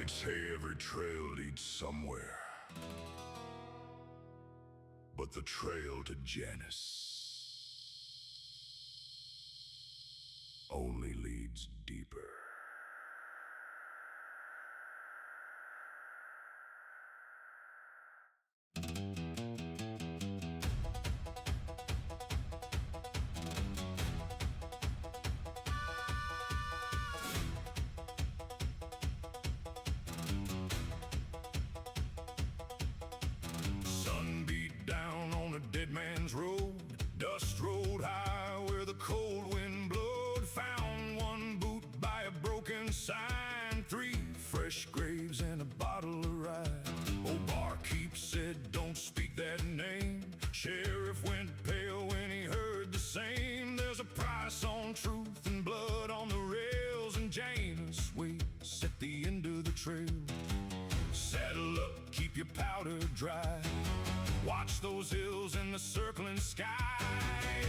They say every trail leads somewhere, but the trail to Janus only leads deeper. Down on a dead man's road, dust rolled high where the cold wind blowed. Found one boot by a broken sign, 3 fresh graves and a bottle of rye. Old barkeep said, don't speak that name. Sheriff went pale when he heard the same. There's a price on truth and blood on the rails, and Janus waits at the end of the trail. Saddle up, keep your powder dry. Watch those hills and the circling sky.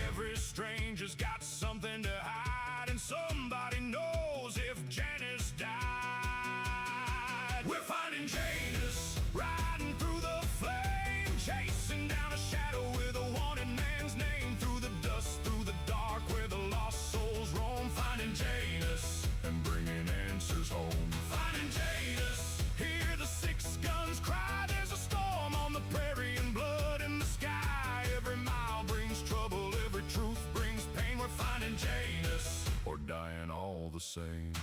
Every stranger's got something to hide, and somebody knows if Janus died. We're finding Janus, riding through the flame, chasing down a shadow with a wanted man's name. Through the dust, through the dark, where the lost souls roam. Finding Janus and bringing answers home. Finding Janus, hear the 6 guns cry. There's a storm on the prairie and blood in the sky. Every mile brings trouble, every truth brings pain. We're finding Janus, or dying all the same.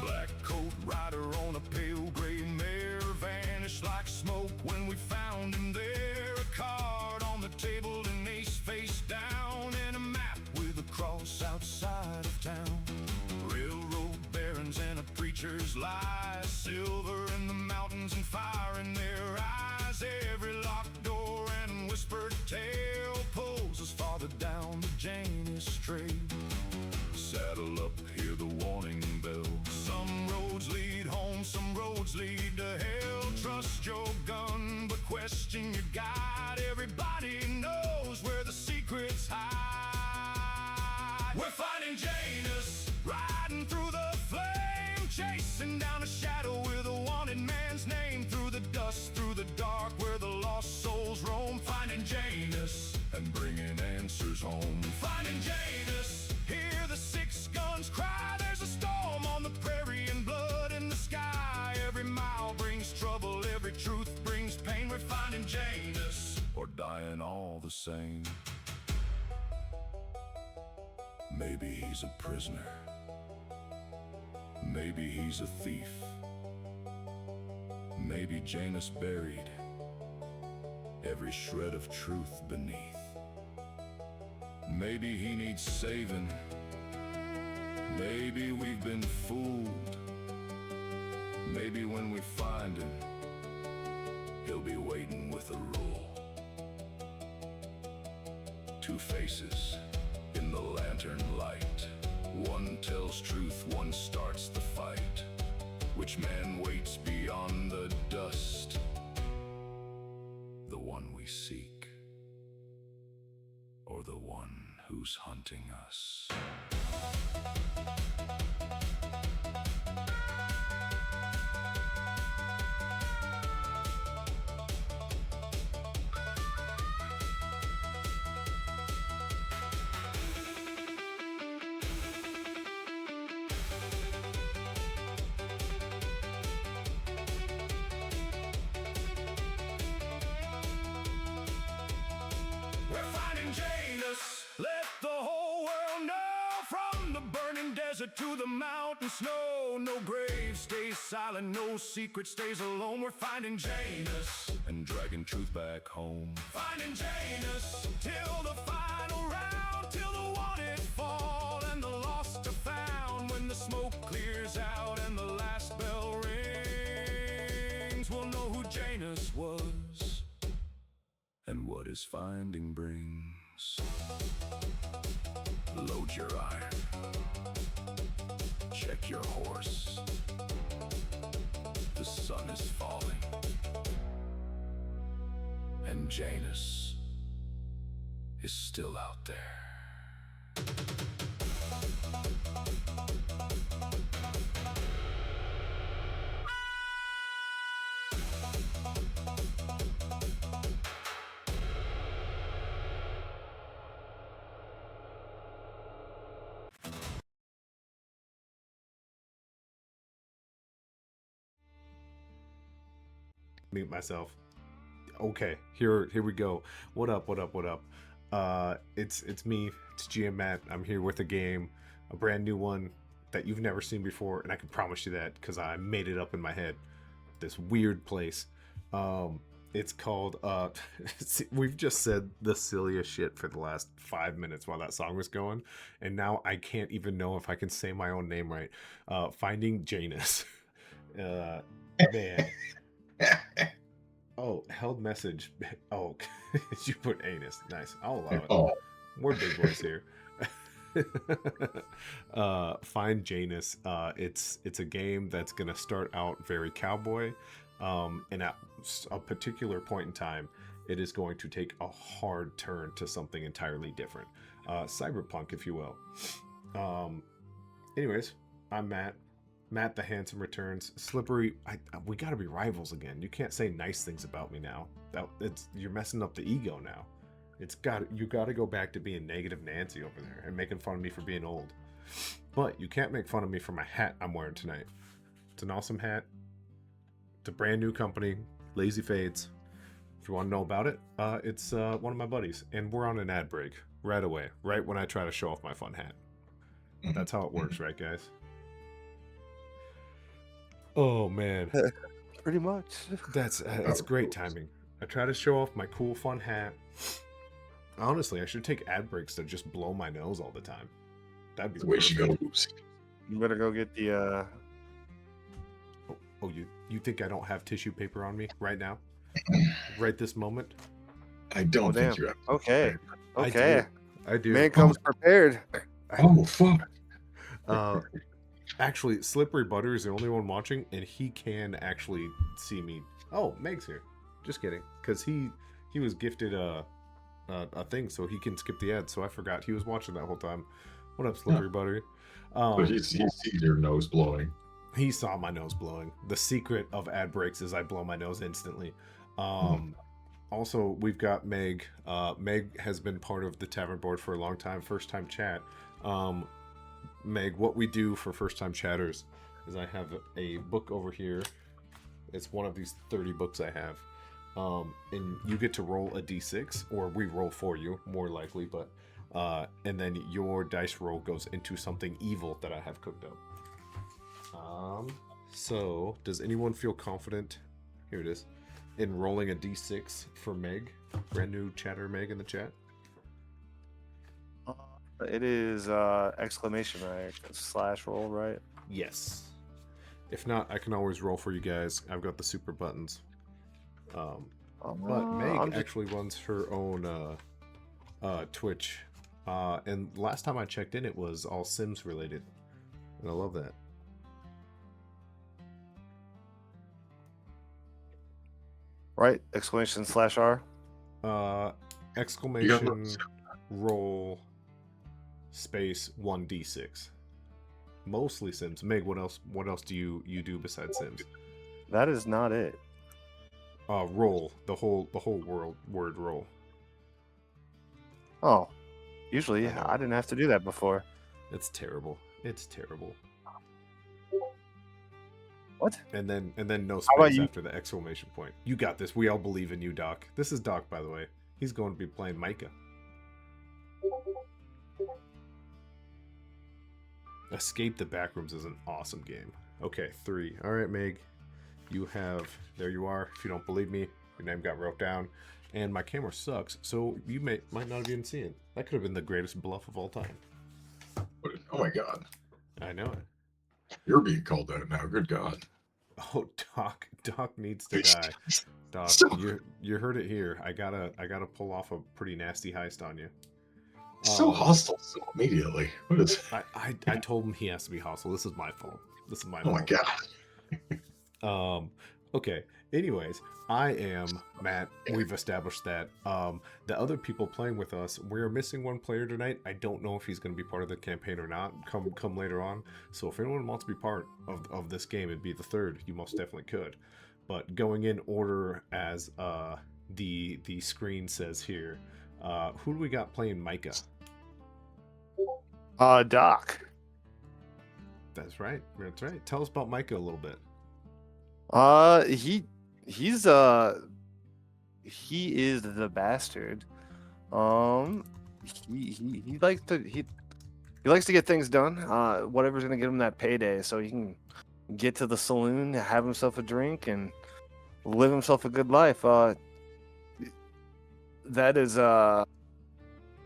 Black coat rider on a pale gray mare vanished like smoke when we found him there. A card on the table, an ace face down, and a map with a cross outside of town. Railroad barons and a preacher's lie, silver in the mountains and fire in their eyes. Every locked door and whispered tale pulls us farther down the Janus trail. Saddle up, hear the warning bell. Some roads lead home, some roads lead to hell. Trust your gun, but question your guide. Everybody knows where the secrets hide. We're finding Janus, riding through the flame, chasing down a shadow with a wanted man's name. Through the dust, through the dark, where the lost souls roam. Finding Janus and bringing answers home. Finding Janus, hear the 6 guns cry. There's a storm on the prairie and blood in the sky. Every mile brings trouble, every truth brings pain. We're finding Janus, or dying all the same. Maybe he's a prisoner, maybe he's a thief, maybe Janus buried every shred of truth beneath. Maybe he needs saving, maybe we've been fooled. Maybe when we find him, he'll be waiting with a rule. 2 faces in the lantern light, one tells truth, one starts the fight. Which man waits beyond the dust? The one we seek, or the one who's hunting us? Let the whole world know, from the burning desert to the mountain snow. No grave stays silent, no secret stays alone. We're finding Janus and dragging truth back home. Finding Janus till the final round, till the wanted fall and the lost are found. When the smoke clears out and the last bell rings, we'll know who Janus was and what his finding brings. Load your iron, check your horse. The sun is falling, and Janus is still out there. Mute myself. Okay, here we go. What up? What up? What up? It's me. It's GM Matt. I'm here with a game, a brand new one that you've never seen before, and I can promise you that because I made it up in my head. This weird place. It's called. We've just said the silliest shit for the last 5 minutes while that song was going, and now I can't even know if I can say my own name right. Finding Janus. Man. Oh, held message. Oh, you put anus. Nice. I'll allow it. Oh, More big boys here. Find Janus. It's a game that's gonna start out very cowboy, and at a particular point in time, it is going to take a hard turn to something entirely different. Cyberpunk, if you will. Anyways, I'm Matt. Matt the Handsome returns. Slippery, we gotta be rivals again. You can't say nice things about me now. You're messing up the ego now. You gotta go back to being negative Nancy over there and making fun of me for being old. But you can't make fun of me for my hat I'm wearing tonight. It's an awesome hat. It's a brand new company, Lazy Fades. If you want to know about it, it's one of my buddies, and we're on an ad break right away, right when I try to show off my fun hat. That's how it works, right, guys? Oh man, Pretty much. that's great timing. I try to show off my cool, fun hat. Honestly, I should take ad breaks to just blow my nose all the time. That'd be the way she perfect. goes. You better go get the. Oh, you think I don't have tissue paper on me right now, right this moment? I don't think damn. you have. Okay. Okay. I do. Man comes prepared. Oh, fuck. Actually, Slippery Butter is the only one watching, and he can actually see me. Oh, Meg's here. Just kidding, because he was gifted a thing, so he can skip the ads. So I forgot he was watching that whole time. What up, Slippery Butter? But he sees your nose blowing. He saw my nose blowing. The secret of ad breaks is I blow my nose instantly. Also, we've got Meg. Meg has been part of the Tavern Board for a long time. First time chat. Meg, what we do for first time chatters is I have a book over here. It's one of these 30 books I have. And you get to roll a d6, or we roll for you, more likely, but and then your dice roll goes into something evil that I have cooked up. So does anyone feel confident? Here it is. In rolling a d6 for Meg, brand new chatter Meg in the chat. It is exclamation right / roll right. Yes. If not, I can always roll for you guys. I've got the super buttons. But Meg actually runs her own Twitch. And last time I checked in, it was all Sims related. And I love that. Right, exclamation /R. Exclamation roll space 1d6. Mostly Sims. Meg, what else do you do besides Sims? That is not it. Roll. The whole word roll. Oh. Usually I didn't have to do that before. It's terrible. It's terrible. What? And then no How about space you? after the exclamation point. You got this. We all believe in you, Doc. This is Doc, by the way. He's going to be playing Micah. Escape the Backrooms is an awesome game. Okay, 3. All right, Meg. You have... There you are. If you don't believe me, your name got wrote down. And my camera sucks, so you might not have even seen it. That could have been the greatest bluff of all time. Oh my god. I know it. You're being called out now. Good god. Oh, Doc needs to die. Doc, you heard it here. I gotta pull off a pretty nasty heist on you. So hostile so immediately. What is... I told him he has to be hostile. This is my fault. Oh my god. Okay. Anyways, I am Matt. We've established that. The other people playing with us, we're missing one player tonight. I don't know if he's going to be part of the campaign or not. Come later on. So if anyone wants to be part of this game, it'd be the third. You most definitely could. But going in order as the screen says here, who do we got playing Micah? Doc. That's right. That's right. Tell us about Micah a little bit. He is the bastard. He likes to get things done. Whatever's gonna get him that payday, so he can get to the saloon, have himself a drink, and live himself a good life. That is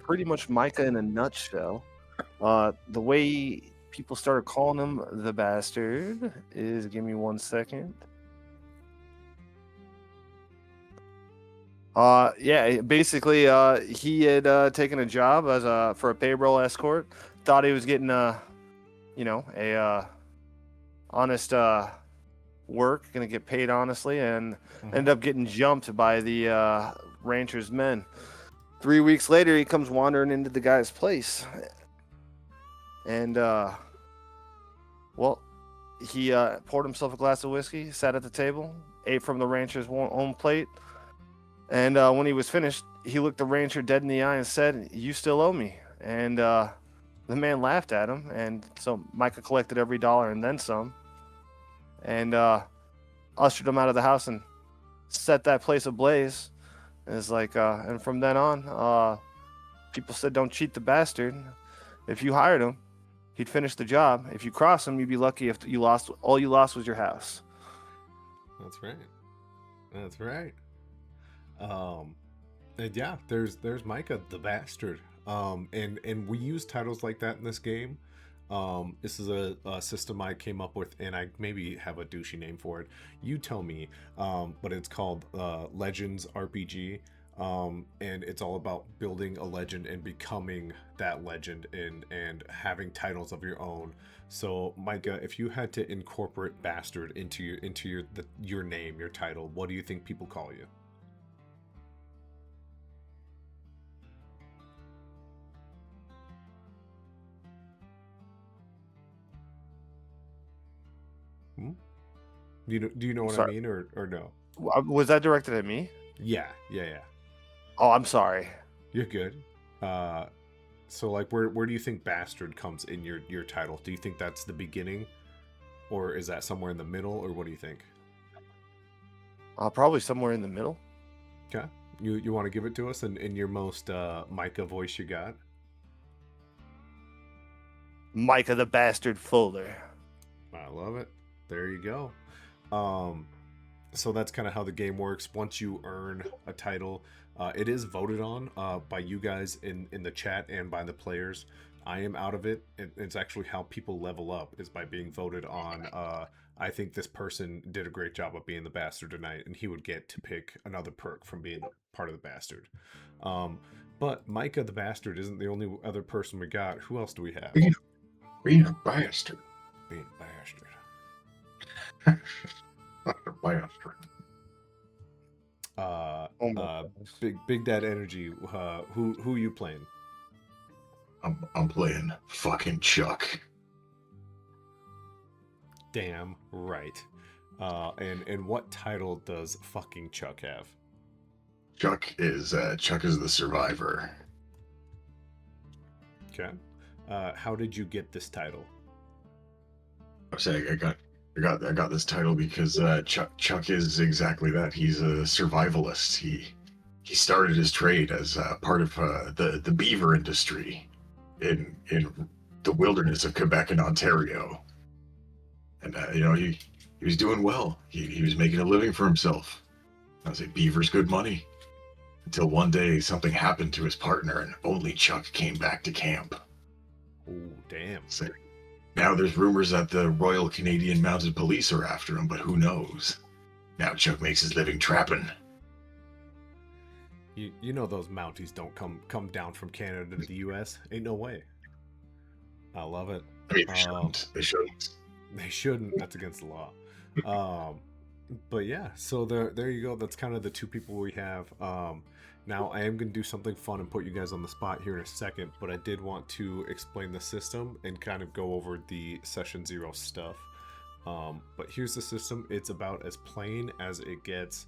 pretty much Micah in a nutshell. The way people started calling him the bastard is, give me 1 second. Yeah, basically, he had taken a job as for a payroll escort. Thought he was getting a honest work, gonna get paid honestly, and ended up getting jumped by the rancher's men. 3 weeks later, he comes wandering into the guy's place, and he poured himself a glass of whiskey, sat at the table, ate from the rancher's own plate. And when he was finished, he looked the rancher dead in the eye and said, "You still owe me." And the man laughed at him. And so Micah collected every dollar and then some. And ushered him out of the house and set that place ablaze. And it's like, and from then on, people said, "Don't cheat the bastard. If you hired him, he'd finish the job. If you cross him, you'd be lucky if all you lost was your house." That's right. That's right. And yeah, there's Micah the bastard. And we use titles like that in this game. This is a system I came up with, and I maybe have a douchey name for it. You tell me. But it's called Legends RPG. And it's all about building a legend and becoming that legend and having titles of your own. So Micah, if you had to incorporate bastard into your name, your title, what do you think people call you? Do you know what I mean or no? Was that directed at me? Yeah. Oh, I'm sorry. You're good. So like where do you think bastard comes in your title? Do you think that's the beginning, or is that somewhere in the middle, or what do you think? Probably somewhere in the middle. Okay. You want to give it to us in your most Micah voice you got? Micah the Bastard Fuller. I love it. There you go. So that's kind of how the game works. Once you earn a title, it is voted on by you guys in the chat and by the players. I am out of it. It's actually how people level up, is by being voted on. I think this person did a great job of being the bastard tonight, and he would get to pick another perk from being part of the bastard. But Micah the bastard isn't the only other person we got. Who else do we have? Being a bastard. Being a bastard. Not a bastard. Big Dad Energy. Who are you playing? I'm playing fucking Chuck. Damn right. And what title does fucking Chuck have? Chuck is the survivor. Okay. How did you get this title? I'm saying I got this title because Chuck is exactly that. He's a survivalist. He started his trade as part of the beaver industry in the wilderness of Quebec and Ontario, and he was doing well. He was making a living for himself. I say beaver's good money. Until one day something happened to his partner, and only Chuck came back to camp. Oh damn! So, now there's rumors that the Royal Canadian Mounted Police are after him, but who knows? Now Chuck makes his living trapping. You know those Mounties don't come down from Canada to the U.S. Ain't no way. I love it. I mean, they shouldn't. They shouldn't. They shouldn't. That's against the law. But yeah, so there you go. That's kind of the two people we have. Now I am going to do something fun and put you guys on the spot here in a second, but I did want to explain the system and kind of go over the session 0 stuff. But here's the system. It's about as plain as it gets.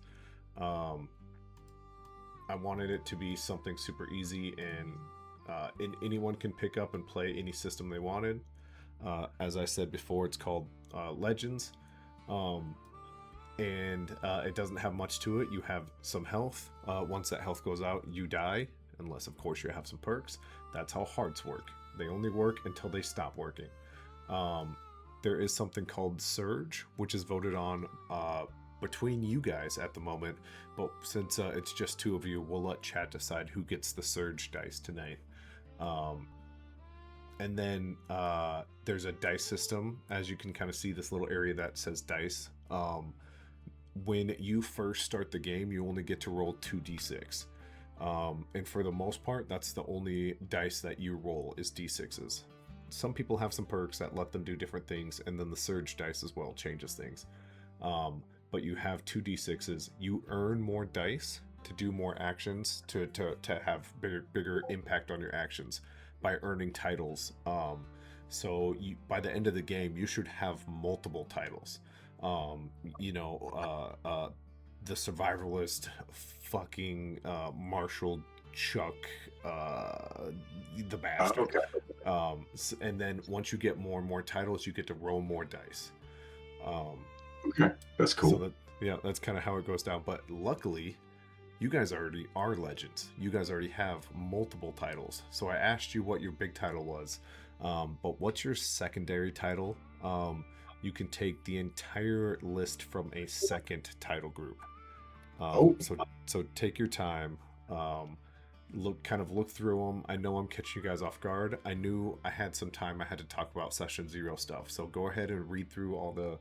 I wanted it to be something super easy and anyone can pick up and play any system they wanted. As I said before, it's called Legends. And it doesn't have much to it. You have some health. Once that health goes out, you die, unless of course you have some perks. That's how hearts work. They only work until they stop working. There is something called Surge, which is voted on between you guys at the moment, but since it's just two of you, we'll let chat decide who gets the Surge dice tonight. And then there's a dice system. As you can kind of see this little area that says dice. When you first start the game, you only get to roll 2d6. And for the most part, that's the only dice that you roll is d6s. Some people have some perks that let them do different things, and then the Surge dice as well changes things. But you have 2d6s. You earn more dice to do more actions, to have bigger impact on your actions by earning titles. So by the end of the game, you should have multiple titles. The survivalist, fucking Marshall Chuck, the bastard. Okay. And then once you get more and more titles, you get to roll more dice. Okay, that's cool. So that's kind of how it goes down. But luckily, you guys already are legends. You guys already have multiple titles. So I asked you what your big title was, but what's your secondary title? You can take the entire list from a second title group. So take your time. Look through them. I know I'm catching you guys off guard. I knew I had some time. I had to talk about session 0 stuff. So go ahead and read through all the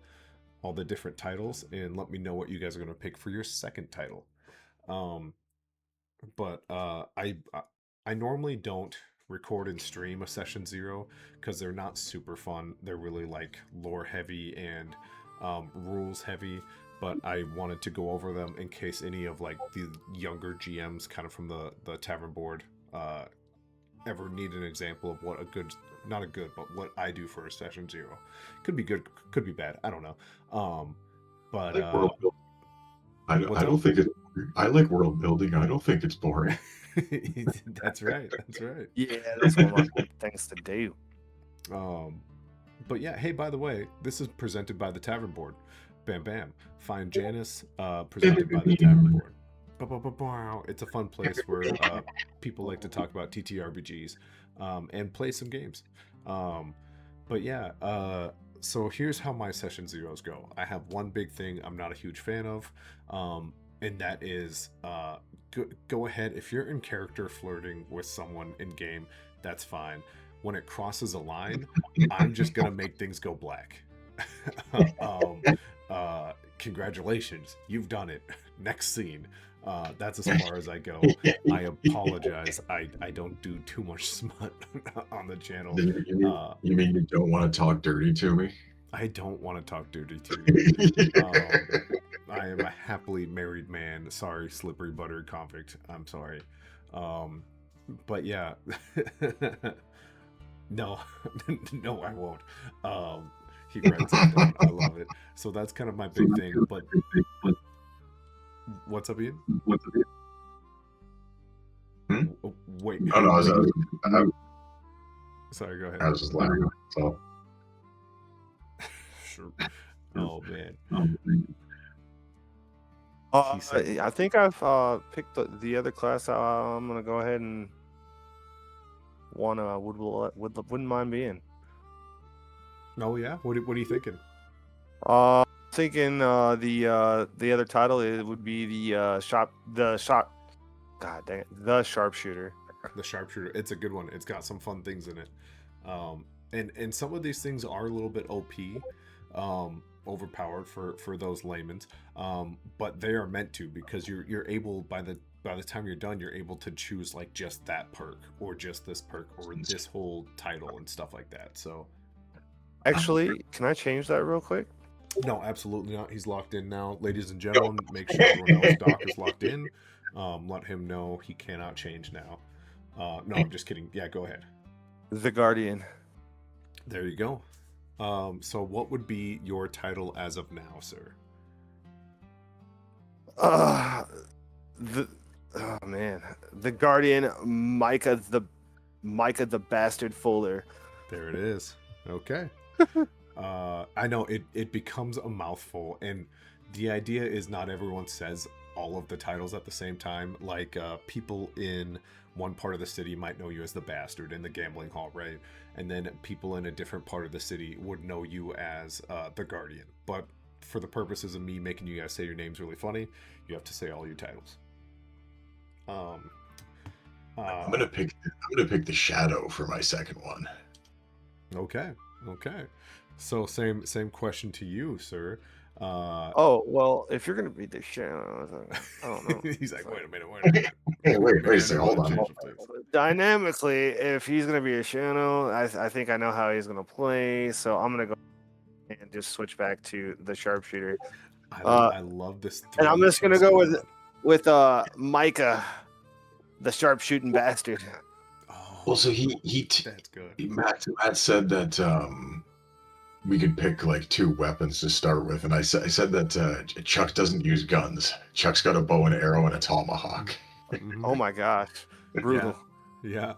different titles and let me know what you guys are going to pick for your second title. But I normally don't record and stream a session 0 because they're not super fun. They're really like lore heavy and rules heavy, but I wanted to go over them in case any of like the younger GMs kind of from the tavern board ever need an example of what but what I do for a session 0. Could be good, could be bad, I don't know. But I don't think it. I like world building. I don't think it's boring. That's right. Yeah, that's one of my favorite things to do. But yeah, hey, by the way, this is presented by the Tavern Board. Bam bam. Find Janus, presented by the Tavern Board. It's a fun place where people like to talk about TTRPGs and play some games. But yeah, so here's how my session 0s go. I have one big thing I'm not a huge fan of, and that is go ahead. If you're in character flirting with someone in game, that's fine. When it crosses a line, I'm just gonna make things go black. Congratulations, you've done it. Next scene. That's as far as I go. I apologize. I don't do too much smut on the channel. You mean you don't want to talk dirty to me? I don't want to talk dirty to you. I am a happily married man. Sorry, slippery buttered convict. I'm sorry. But yeah. No, no, I won't. He writes it down. I love it. So that's kind of my big thing. But what's up, Ian? Oh, wait. Oh no, I was sorry, go ahead. I was just laughing. So. Sure. Oh man. I think I've picked the other class. I'm gonna go ahead and wouldn't mind being. Oh yeah. What are you thinking? Thinking the other title it would be the sharpshooter. The sharpshooter. It's a good one. It's got some fun things in it. And some of these things are a little bit OP, overpowered for those laymen. But they are meant to, because you're able by the time you're done, you're able to choose like just that perk or just this perk or this whole title and stuff like that. So actually, can I change that real quick? No, absolutely not. He's locked in now. Ladies and No. gentlemen, make sure everyone knows Doc is locked in. Let him know he cannot change now. No, I'm just kidding. Yeah, go ahead. The Guardian. There you go. So what would be your title as of now, sir? The oh man, the Guardian, Micah the bastard Fuller. There it is. Okay. I know it becomes a mouthful, and the idea is not everyone says all of the titles at the same time. Like people in one part of the city might know you as the bastard in the gambling hall, right? And then people in a different part of the city would know you as the Guardian. But for the purposes of me making you guys say your names really funny, you have to say all your titles. I'm gonna pick the Shadow for my second one. Okay. So same question to you, sir. Oh well, if you're gonna be the shadow, I don't know. He's like, wait a minute. Hey, wait a second, hold on. Change the place. Dynamically, if he's gonna be a shadow, I think I know how he's gonna play. So I'm gonna go and just switch back to the sharpshooter. I love this. And I'm just gonna go squad. with Micah, the sharpshooting bastard. Oh, Well, so that's good. Matt said that we could pick like 2 weapons to start with, and I said that Chuck doesn't use guns. Chuck's got a bow and arrow and a tomahawk. Mhm. Oh my gosh, brutal. Yeah.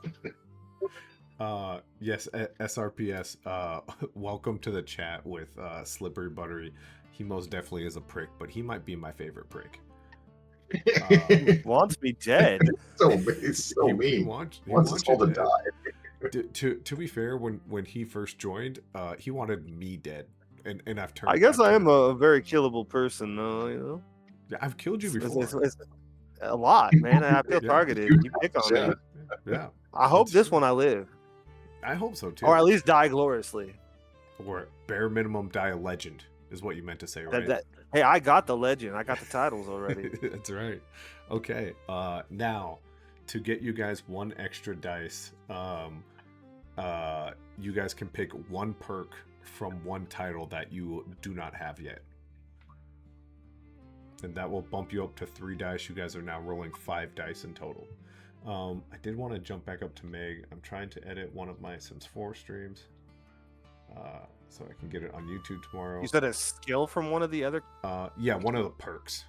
Yes, SRPS. Welcome to the chat with Slippery Buttery. He most definitely is a prick, but he might be my favorite prick. Wants me dead. It's so He mean. wants Wants us all you to dead. die. To be fair, when he first joined, he wanted me dead, and I've turned. I guess I am turned- a very killable person, though. You know, Yeah, I've killed you It's- before. it's a lot, man. I feel Yeah. targeted. You pick on me. Yeah, I hope That's this true. one I live, I hope so too. or at least die gloriously. Or bare minimum die a legend is what you meant to say, right? Hey, I got the legend. I got the titles already. That's right. Okay. Now to get you guys 1 extra dice, you guys can pick 1 perk from 1 title that you do not have yet. And that will bump you up to 3 dice. You guys are now rolling 5 dice in total. I did want to jump back up to Meg. I'm trying to edit one of my Sims 4 streams. So I can get it on YouTube tomorrow. You said a skill from one of the other. Yeah, one of the perks.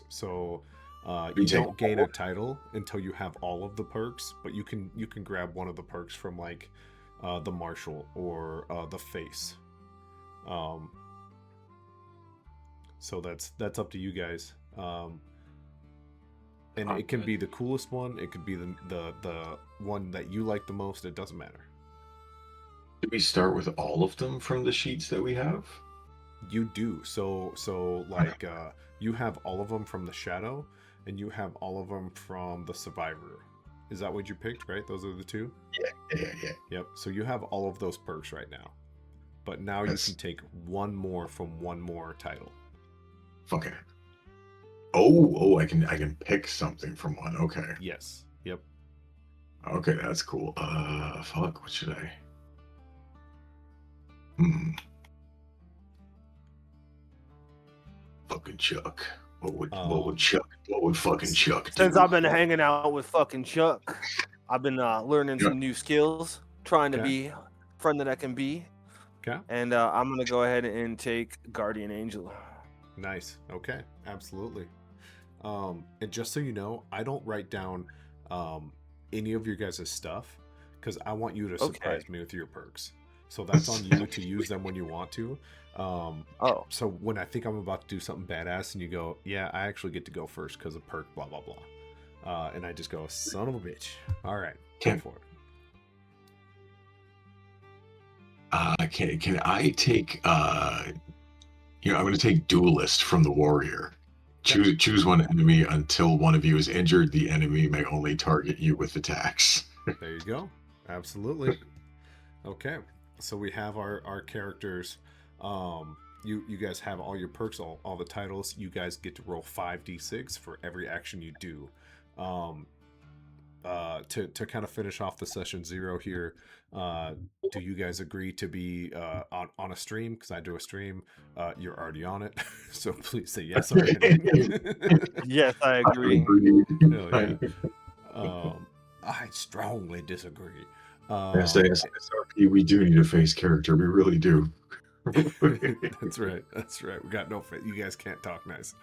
So You you take don't gain a title until you have all of the perks, but you can grab one of the perks from like the Marshal or the Face. So that's up to you guys. And it can be the coolest one. It could be the one that you like the most. It doesn't matter. Did we start with all of them from the sheets that we have? You do. So like you have all of them from the Shadow, and you have all of them from the Survivor. Is that what you picked, right? Those are the 2? Yeah. Yep. So you have all of those perks right now. But now you can take 1 more from 1 more title. Okay. Oh, I can pick something from 1. Okay. Yes. Yep. Okay, that's cool. Fuck, what should I? Fucking Chuck. What would fucking Chuck do? Since I've been hanging out with fucking Chuck, I've been learning some new skills, trying to Okay. be a friend that I can be. Okay. And I'm gonna go ahead and take Guardian Angel. Nice. Okay. Absolutely. And just so you know, I don't write down any of your guys' stuff because I want you to surprise me with your perks. So that's on you to use them when you want to. So when I think I'm about to do something badass and you go, yeah, I actually get to go first because of perk, blah, blah, blah. And I just go, son of a bitch. All right, go for it. Can I take I'm gonna take Duelist from the Warrior. Choose one enemy until one of you is injured. The enemy may only target you with attacks. There you go. Absolutely. Okay. So we have our characters. You guys have all your perks, all the titles. You guys get to roll 5d6 for every action you do. to kind of finish off the session 0 here, do you guys agree to be on a stream? Because I do a stream. You're already on it, so please say yes already. Yes, I I agree. agree. Hell yeah. I strongly disagree. SRP, we do need a face character. We really do. That's right. That's right. We got no face. You guys can't talk nice.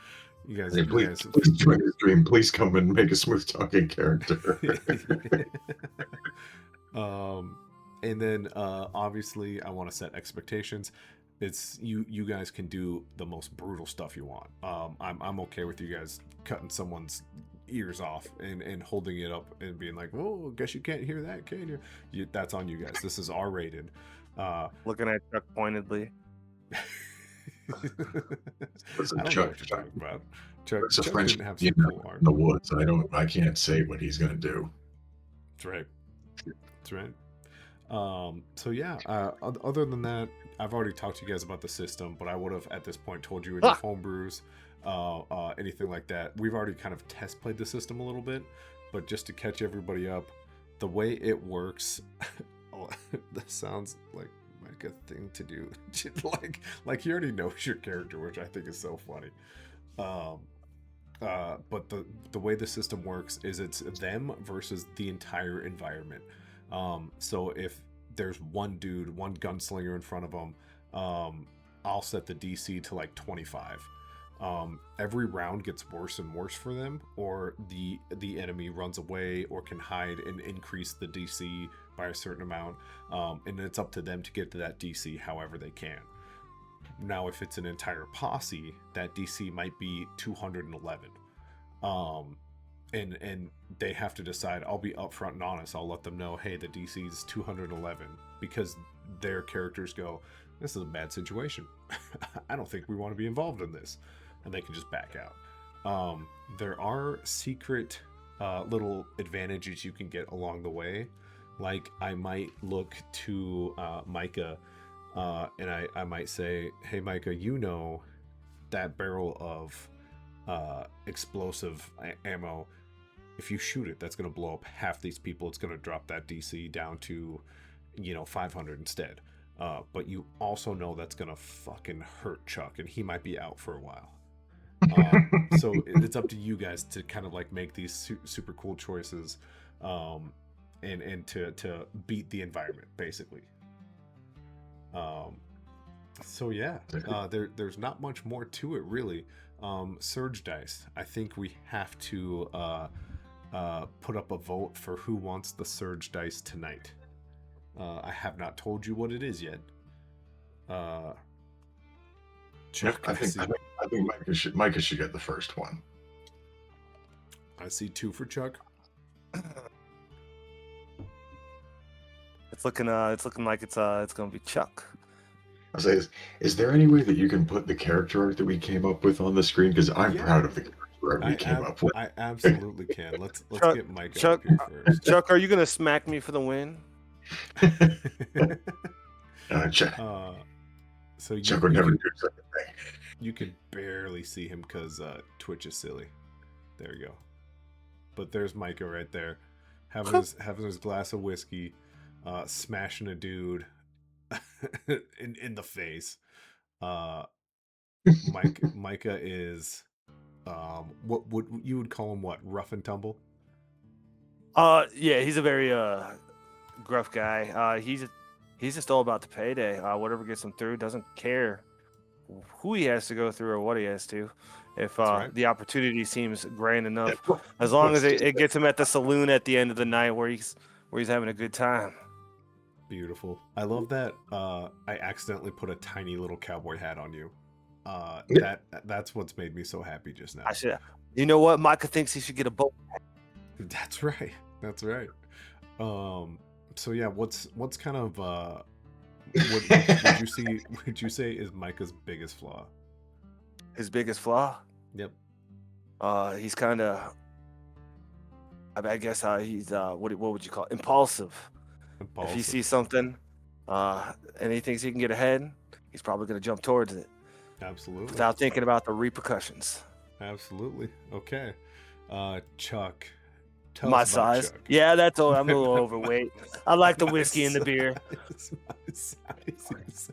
You guys. Hey, You please, guys. please join the stream. Please come and make a smooth talking character. And then obviously I want to set expectations. It's you guys can do the most brutal stuff you want. I'm okay with you guys cutting someone's ears off and holding it up and being like, oh, guess you can't hear that, can you? That's on you guys. This is R-rated. Looking at Chuck pointedly. Listen, I don't know what you're talking about. Chuck It's a French didn't have in some cool art. the woods. I can't say what he's gonna do. That's right. That's right. So yeah, other than that, I've already talked to you guys about the system, but I would have at this point told you any homebrews, anything like that. We've already kind of test played the system a little bit, but just to catch everybody up, the way it works, that sounds like a thing to do. like you already knows your character, which I think is so funny. But the way the system works is it's them versus the entire environment. So if there's one gunslinger in front of them, I'll set the DC to like 25. Every round gets worse and worse for them, or the enemy runs away or can hide and increase the DC by a certain amount. And it's up to them to get to that DC however they can. Now, if it's an entire posse, that DC might be 211. And they have to decide. I'll be upfront and honest. I'll let them know, hey, the DC is 211, because their characters go, this is a bad situation. I don't think we want to be involved in this. And they can just back out. There are secret little advantages you can get along the way. Like I might look to Micah and I might say, hey, Micah, you know that barrel of explosive ammo, if you shoot it, that's going to blow up half these people. It's going to drop that DC down to 500 instead. But you also know that's going to fucking hurt Chuck, and he might be out for a while. So it's up to you guys to kind of like make these super cool choices, and to beat the environment basically. So yeah, there's not much more to it really. Surge dice. I think we have to put up a vote for who wants the surge dice tonight. I have not told you what it is yet. Chuck, I think Micah should get the first one. I see 2 for Chuck. It's looking like it's gonna be Chuck. I say, is there any way that you can put the character art that we came up with on the screen? Because I'm proud of the character art we came up with. I absolutely can. Let's Chuck, get Mike Chuck, up here first. Chuck, are you gonna smack me for the win? Chuck So would never do such a thing. you can barely see him because Twitch is silly. There we go. But there's Micah right there, having his glass of whiskey, smashing a dude in the face. Micah is what would you would call him? What, rough and tumble? Yeah, he's a very gruff guy. He's just all about the payday. Whatever gets him through, doesn't care who he has to go through or what he has to. If right. the opportunity seems grand enough, as long as it gets him at the saloon at the end of the night where he's having a good time. Beautiful. I love that. I accidentally put a tiny little cowboy hat on you. That's what's made me so happy just now. I should. You know what? Micah thinks he should get a boat. That's right. That's right. So yeah, what's kind of what would you say is Micah's biggest flaw? His biggest flaw? Yep. He's kind of. I guess he's what would you call it? Impulsive. If he sees something, and he thinks he can get ahead, he's probably going to jump towards it. Absolutely. Without thinking about the repercussions. Absolutely. Okay. Chuck, Tell My us about size. Chuck. Yeah, that's all. I'm a little overweight. I like the whiskey and the beer. My size, he says.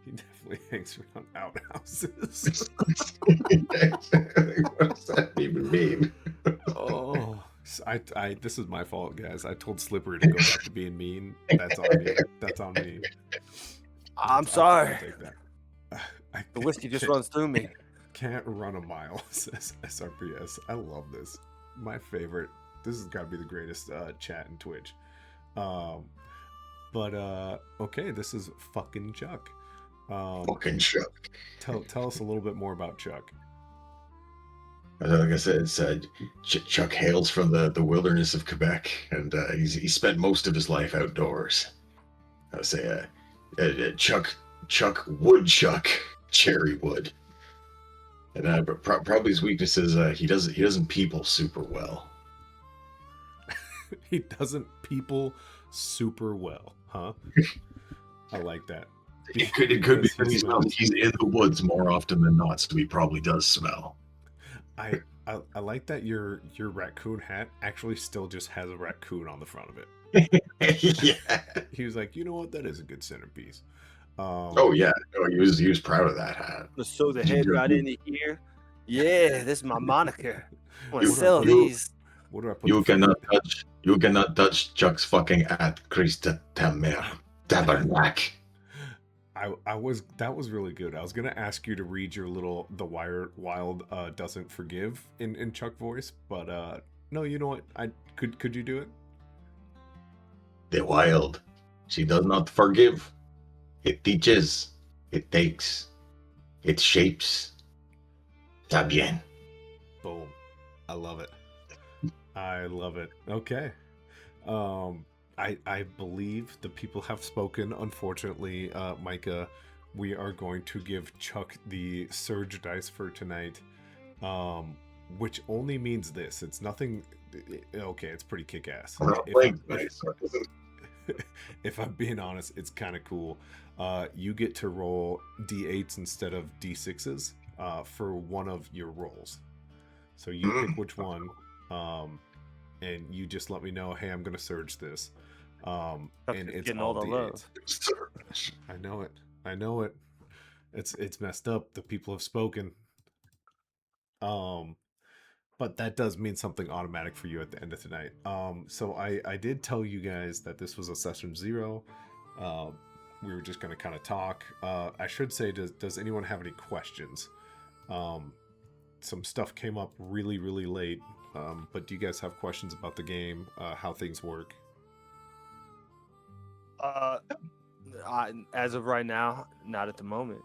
He definitely hangs around outhouses. What does that even mean? Oh, this is my fault, guys. I told Slippery to go back to being mean. That's on me. That's on me. I'm I'll sorry. take that. I The whiskey just can't- runs through me. Can't run a mile, says SRPS. I love this. My favorite. This has got to be the greatest chat in Twitch. Okay, this is fucking Chuck. Fucking Chuck. Tell us a little bit more about Chuck. Like I said, it's Chuck hails from the wilderness of Quebec, and he spent most of his life outdoors. I would say Chuck Woodchuck Cherrywood, and probably his weakness is he doesn't people super well. He doesn't people super well, huh? I like that. It could be because he's in the woods more often than not, so he probably does smell. I like that your raccoon hat actually still just has a raccoon on the front of it. Yeah. He was like, you know what, that is a good centerpiece. Oh yeah, no, he was proud of that hat. Just sew the head right into here. Yeah, this is my moniker. I'm gonna You- sell you- these. What do I put? You cannot touch Chuck's fucking at Christa Tamer Tabernacle. That was really good. I was gonna ask you to read your little the wild doesn't forgive in Chuck voice, but no, you know what? Could you do it? The wild, she does not forgive. It teaches, it takes, it shapes. Está bien. Boom. I love it. I love it. Okay. I believe the people have spoken. Unfortunately, Micah, we are going to give Chuck the surge dice for tonight, which only means this. It's nothing. Okay, it's pretty kick-ass. If I'm being honest, it's kind of cool. You get to roll d8s instead of d6s for one of your rolls. So you pick which one, and you just let me know, hey, I'm going to surge this. And it's Getting all all the love. d8s. I know it. It's messed up. The people have spoken. But that does mean something automatic for you at the end of tonight. So I did tell you guys that this was a session 0. We were just going to kind of talk. I should say, does anyone have any questions? Some stuff came up really, really late. But do you guys have questions about the game, how things work? As of right now, not at the moment.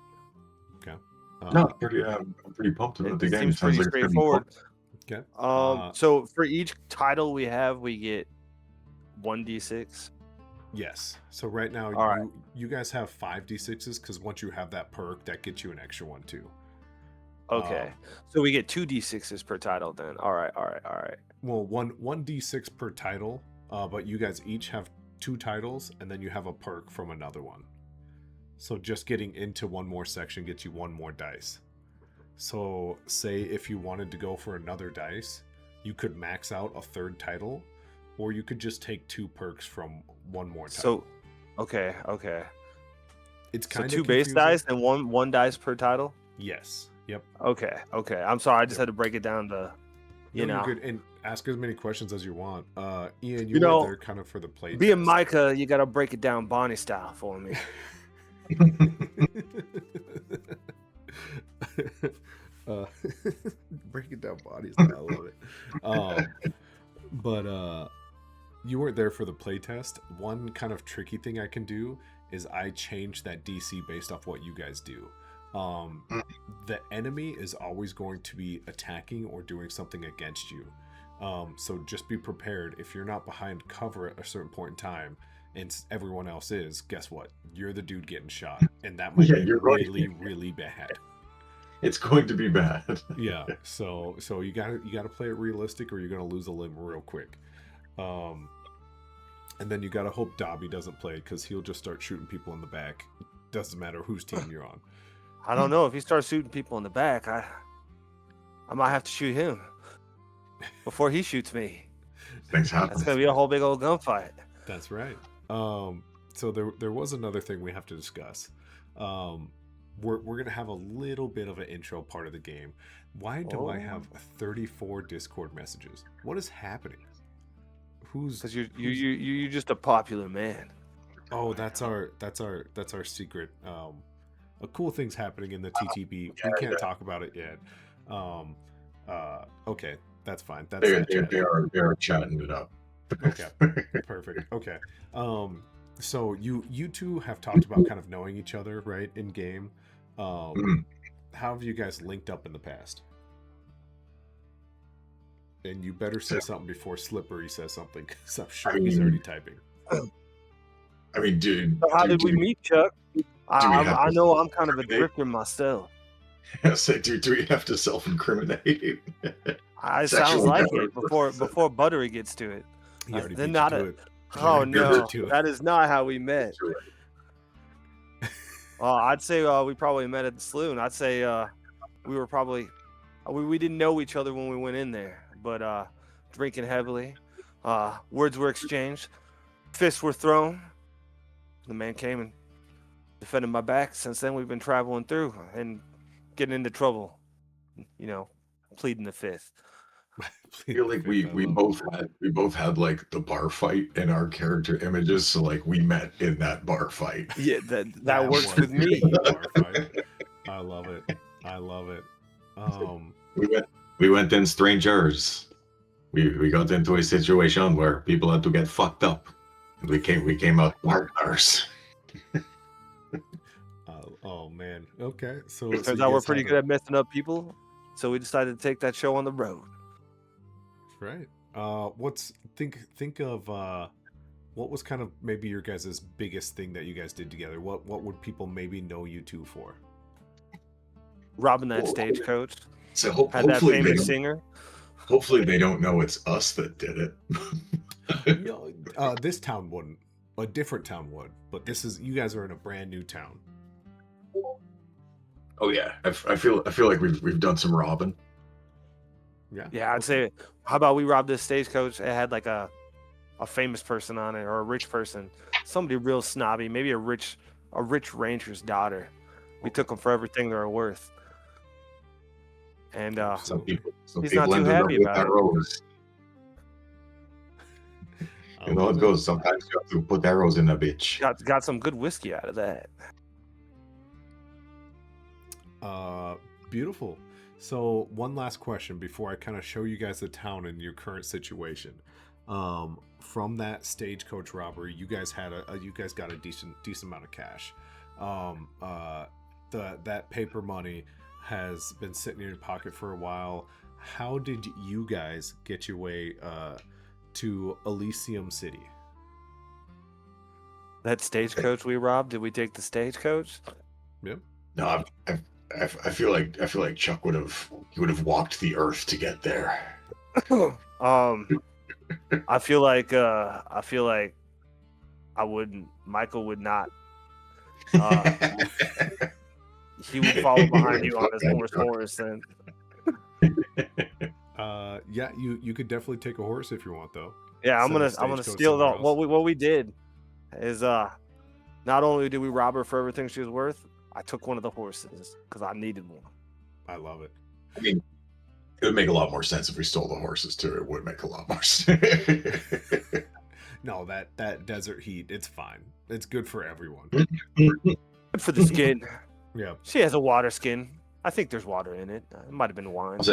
Okay. No, I'm pretty pumped about the It game. seems pretty like it's gonna be straightforward. Okay. So for each title we have, we get 1d6. Yes. So right now, All right. you guys have 5d6s because once you have that perk, that gets you an extra one too. Okay. So we get 2d6s per title then. All right. Well, one d6 per title, but you guys each have 2 titles, and then you have a perk from another one. So just getting into one more section gets you 1 more dice. So say if you wanted to go for another dice, you could max out a 3rd title, or you could just take 2 perks from 1 more title. So, okay. It's So kind of 2 base confusing. dice and one dice per title. Yes. Yep. Okay. I'm sorry. I just had to break it down to, you No, know. you're good. And ask as many questions as you want. Ian, You know, were there kind of for the play. Being test. Micah, you got to break it down Bonnie style for me. Break it down bodies. I love it. But you weren't there for the playtest. One kind of tricky thing I can do is I change that DC based off what you guys do. The enemy is always going to be attacking or doing something against you. So just be prepared. If you're not behind cover at a certain point in time and everyone else is, guess what? You're the dude getting shot. And that might be really, really bad. It's going to be bad. Yeah. So you gotta play it realistic or you're gonna lose a limb real quick. And then you gotta hope Dobby doesn't play because he'll just start shooting people in the back. Doesn't matter whose team you're on. I don't know. If he starts shooting people in the back, I might have to shoot him before he shoots me. Things That's happen. gonna be a whole big old gunfight. That's right. So there was another thing we have to discuss. We're gonna have a little bit of an intro part of the game. Why do I have 34 Discord messages? What is happening? Because you're just a popular man. Oh, that's our secret. A cool thing's happening in the TTB. We can't talk about it yet. Okay, that's fine. That's They are chatting it up. Okay, perfect. Okay. So you two have talked about kind of knowing each other, right, in game. How have you guys linked up in the past? And you better say something before Slippery says something, because I'm sure he's already typing. I mean, dude. So how did we meet, Chuck? I know I'm kind of a drifter myself. Say, do we have to self-incriminate? It sounds like it before Buttery gets to it. He already Then beat not you a. to it. Oh already beat no, you to it. that is not how we met. I'd say we probably met at the saloon. I'd say we were probably we didn't know each other when we went in there, but drinking heavily, words were exchanged, fists were thrown. The man came and defended my back. Since then, we've been traveling through and getting into trouble. You know, pleading the fifth. I feel like we both had like the bar fight in our character images, so like we met in that bar fight. Yeah, that works with me. Bar fight. I love it. We went in strangers. We got into a situation where people had to get fucked up. We came out partners. Oh man. Okay. So Turns out we're pretty good at messing up people, so we decided to take that show on the road. Right. Think of what was kind of maybe your guys' biggest thing that you guys did together? What would people maybe know you two for? Robbing that stagecoach. So Had that famous singer. Hopefully they don't know it's us that did it. This town wouldn't. A different town would. But you guys are in a brand new town. Oh yeah, I feel like we've done some robbing. Yeah. I'd say, how about we robbed this stagecoach? It had like a famous person on it, or a rich person, somebody real snobby, maybe a rich rancher's daughter. We took them for everything they were worth. And some people he's not too happy about it. Arrows. You know it goes. Sometimes you have to put arrows in a bitch. Got some good whiskey out of that. Beautiful. So one last question before I kind of show you guys the town and your current situation. From that stagecoach robbery, you guys had you guys got a decent amount of cash. That paper money has been sitting in your pocket for a while. How did you guys get your way to Elysium City? That stagecoach we robbed. Did we take the stagecoach? Yep. No, I feel like Chuck would have walked the earth to get there. I feel like I wouldn't. Michael would not. He would follow behind you on his horse. And yeah, you could definitely take a horse if you want, though. Yeah, I'm gonna steal the what we did is not only did we rob her for everything she was worth, I took one of the horses because I needed one. I love it. I mean, it would make a lot more sense if we stole the horses too. It would make a lot more sense. No, that desert heat, it's fine. It's good for everyone. Good for the skin. Yeah. She has a water skin. I think there's water in it. It might have been wine. As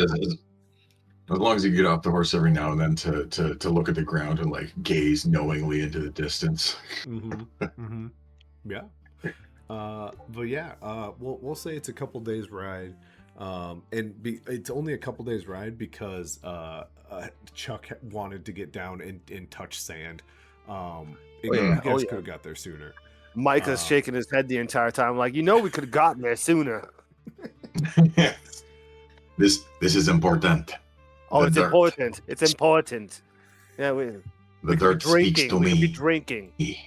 long as you get off the horse every now and then to look at the ground and like gaze knowingly into the distance. Yeah. But yeah, we'll say it's a couple days ride. It's only a couple days ride because Chuck wanted to get down and touch sand. You guys could have got there sooner. Micah's shaking his head the entire time, like, we could have gotten there sooner. This is important. Oh, The it's dirt. important. It's important. Yeah, The dirt speaks to we could be me. drinking. We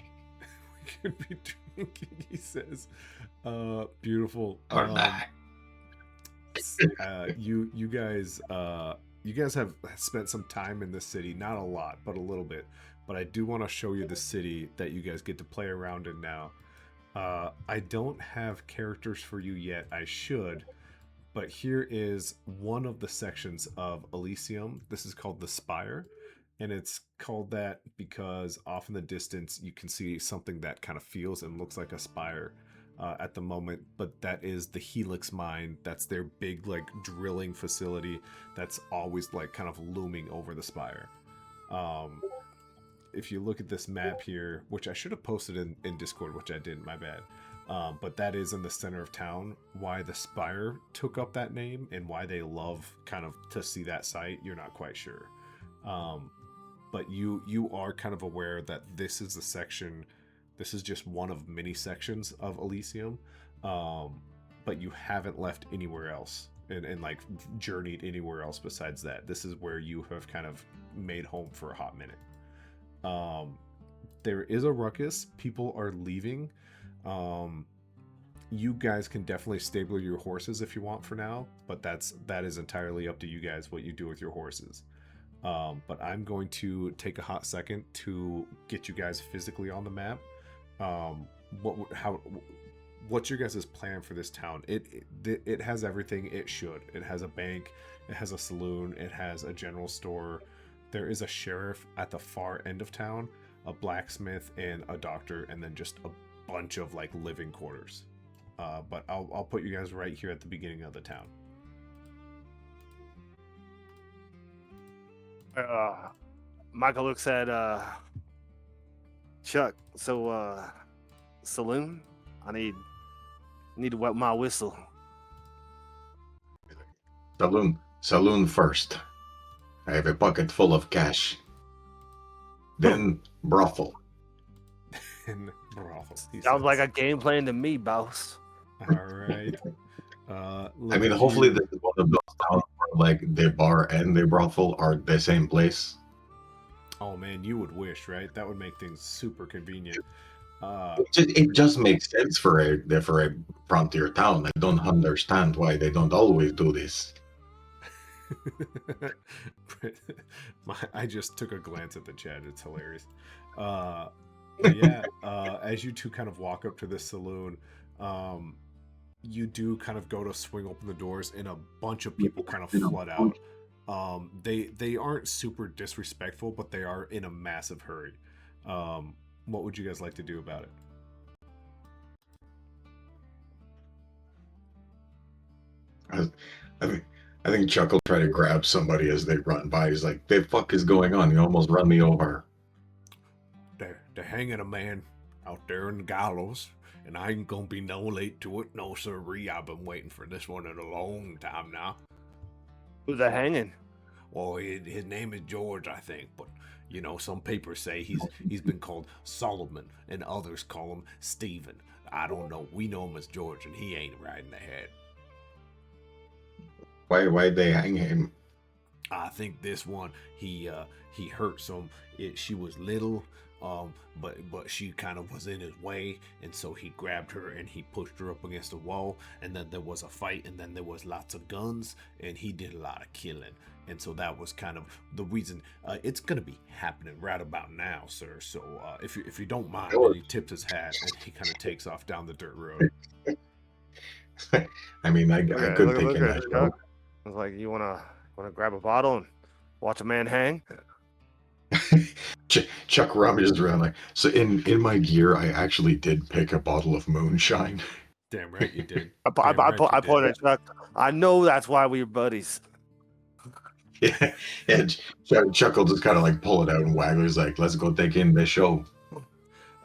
could be drinking, he says. Beautiful. Or not. You guys you guys have spent some time in this city, not a lot, but a little bit. But I do want to show you the city that you guys get to play around in now. I don't have characters for you yet. I should, but here is one of the sections of Elysium. This is called the Spire, and it's called that because off in the distance you can see something that kind of feels and looks like a spire at the moment, but that is the Helix mine. That's their big like drilling facility that's always like kind of looming over the spire. If you look at this map here, which I should have posted in Discord, which I didn't, my bad. But that is in the center of town. Why the Spire took up that name and why they love kind of to see that site, you're not quite sure. But you are kind of aware that this is the section, this is just one of many sections of Elysium, but you haven't left anywhere else and like journeyed anywhere else besides that. This is where you have kind of made home for a hot minute. There is a ruckus. People are leaving. You guys can definitely stable your horses if you want for now, but that is entirely up to you guys what you do with your horses. But I'm going to take a hot second to get you guys physically on the map. What's your guys' plan for this town? It has everything it should. It has a bank, it has a saloon, it has a general store. There is a sheriff at the far end of town, a blacksmith, and a doctor, and then just a bunch of like living quarters. But I'll put you guys right here at the beginning of the town. Michael looks at Chuck. So, saloon? I need to wet my whistle. Saloon first. I have a bucket full of cash. Then brothel. And brothel. Sounds like a game plan to me, boss. All right. I mean, hopefully this is one of those towns where like the bar and the brothel are the same place. Oh man, you would wish, right? That would make things super convenient. It just makes sense for a frontier town. I don't understand why they don't always do this. I just took a glance at the chat. It's hilarious. Yeah, as you two kind of walk up to this saloon, you do kind of go to swing open the doors, and a bunch of people kind of flood out. They aren't super disrespectful, but they are in a massive hurry. What would you guys like to do about it? I think Chuck will try to grab somebody as they run by. He's like, "The fuck is going on? You almost run me over." They're hanging a man out there in the gallows, and I ain't gonna be no late to it. No sirree, I've been waiting for this one in a long time now. Who's they hanging? Well, his name is George, I think, but you know, some papers say he's been called Solomon, and others call him Stephen. I don't know. We know him as George, and he ain't right in the head. Why'd they hang him? I think this one he hurt some. She was little, but she kind of was in his way, and so he grabbed her and he pushed her up against the wall, and then there was a fight, and then there was lots of guns, and he did a lot of killing, and so that was kind of the reason. It's gonna be happening right about now, sir. So if you don't mind, and he tips his hat and he kind of takes off down the dirt road. I mean, I could think in that show. I was like, you wanna grab a bottle and watch a man hang? Chuck rummages around like, so in my gear, I actually did pick a bottle of moonshine. Damn right you did. I pointed at Chuck. I know that's why we're buddies. Yeah, Chuck will just kind of like pull it out and waggle. He's like, let's go take in this show.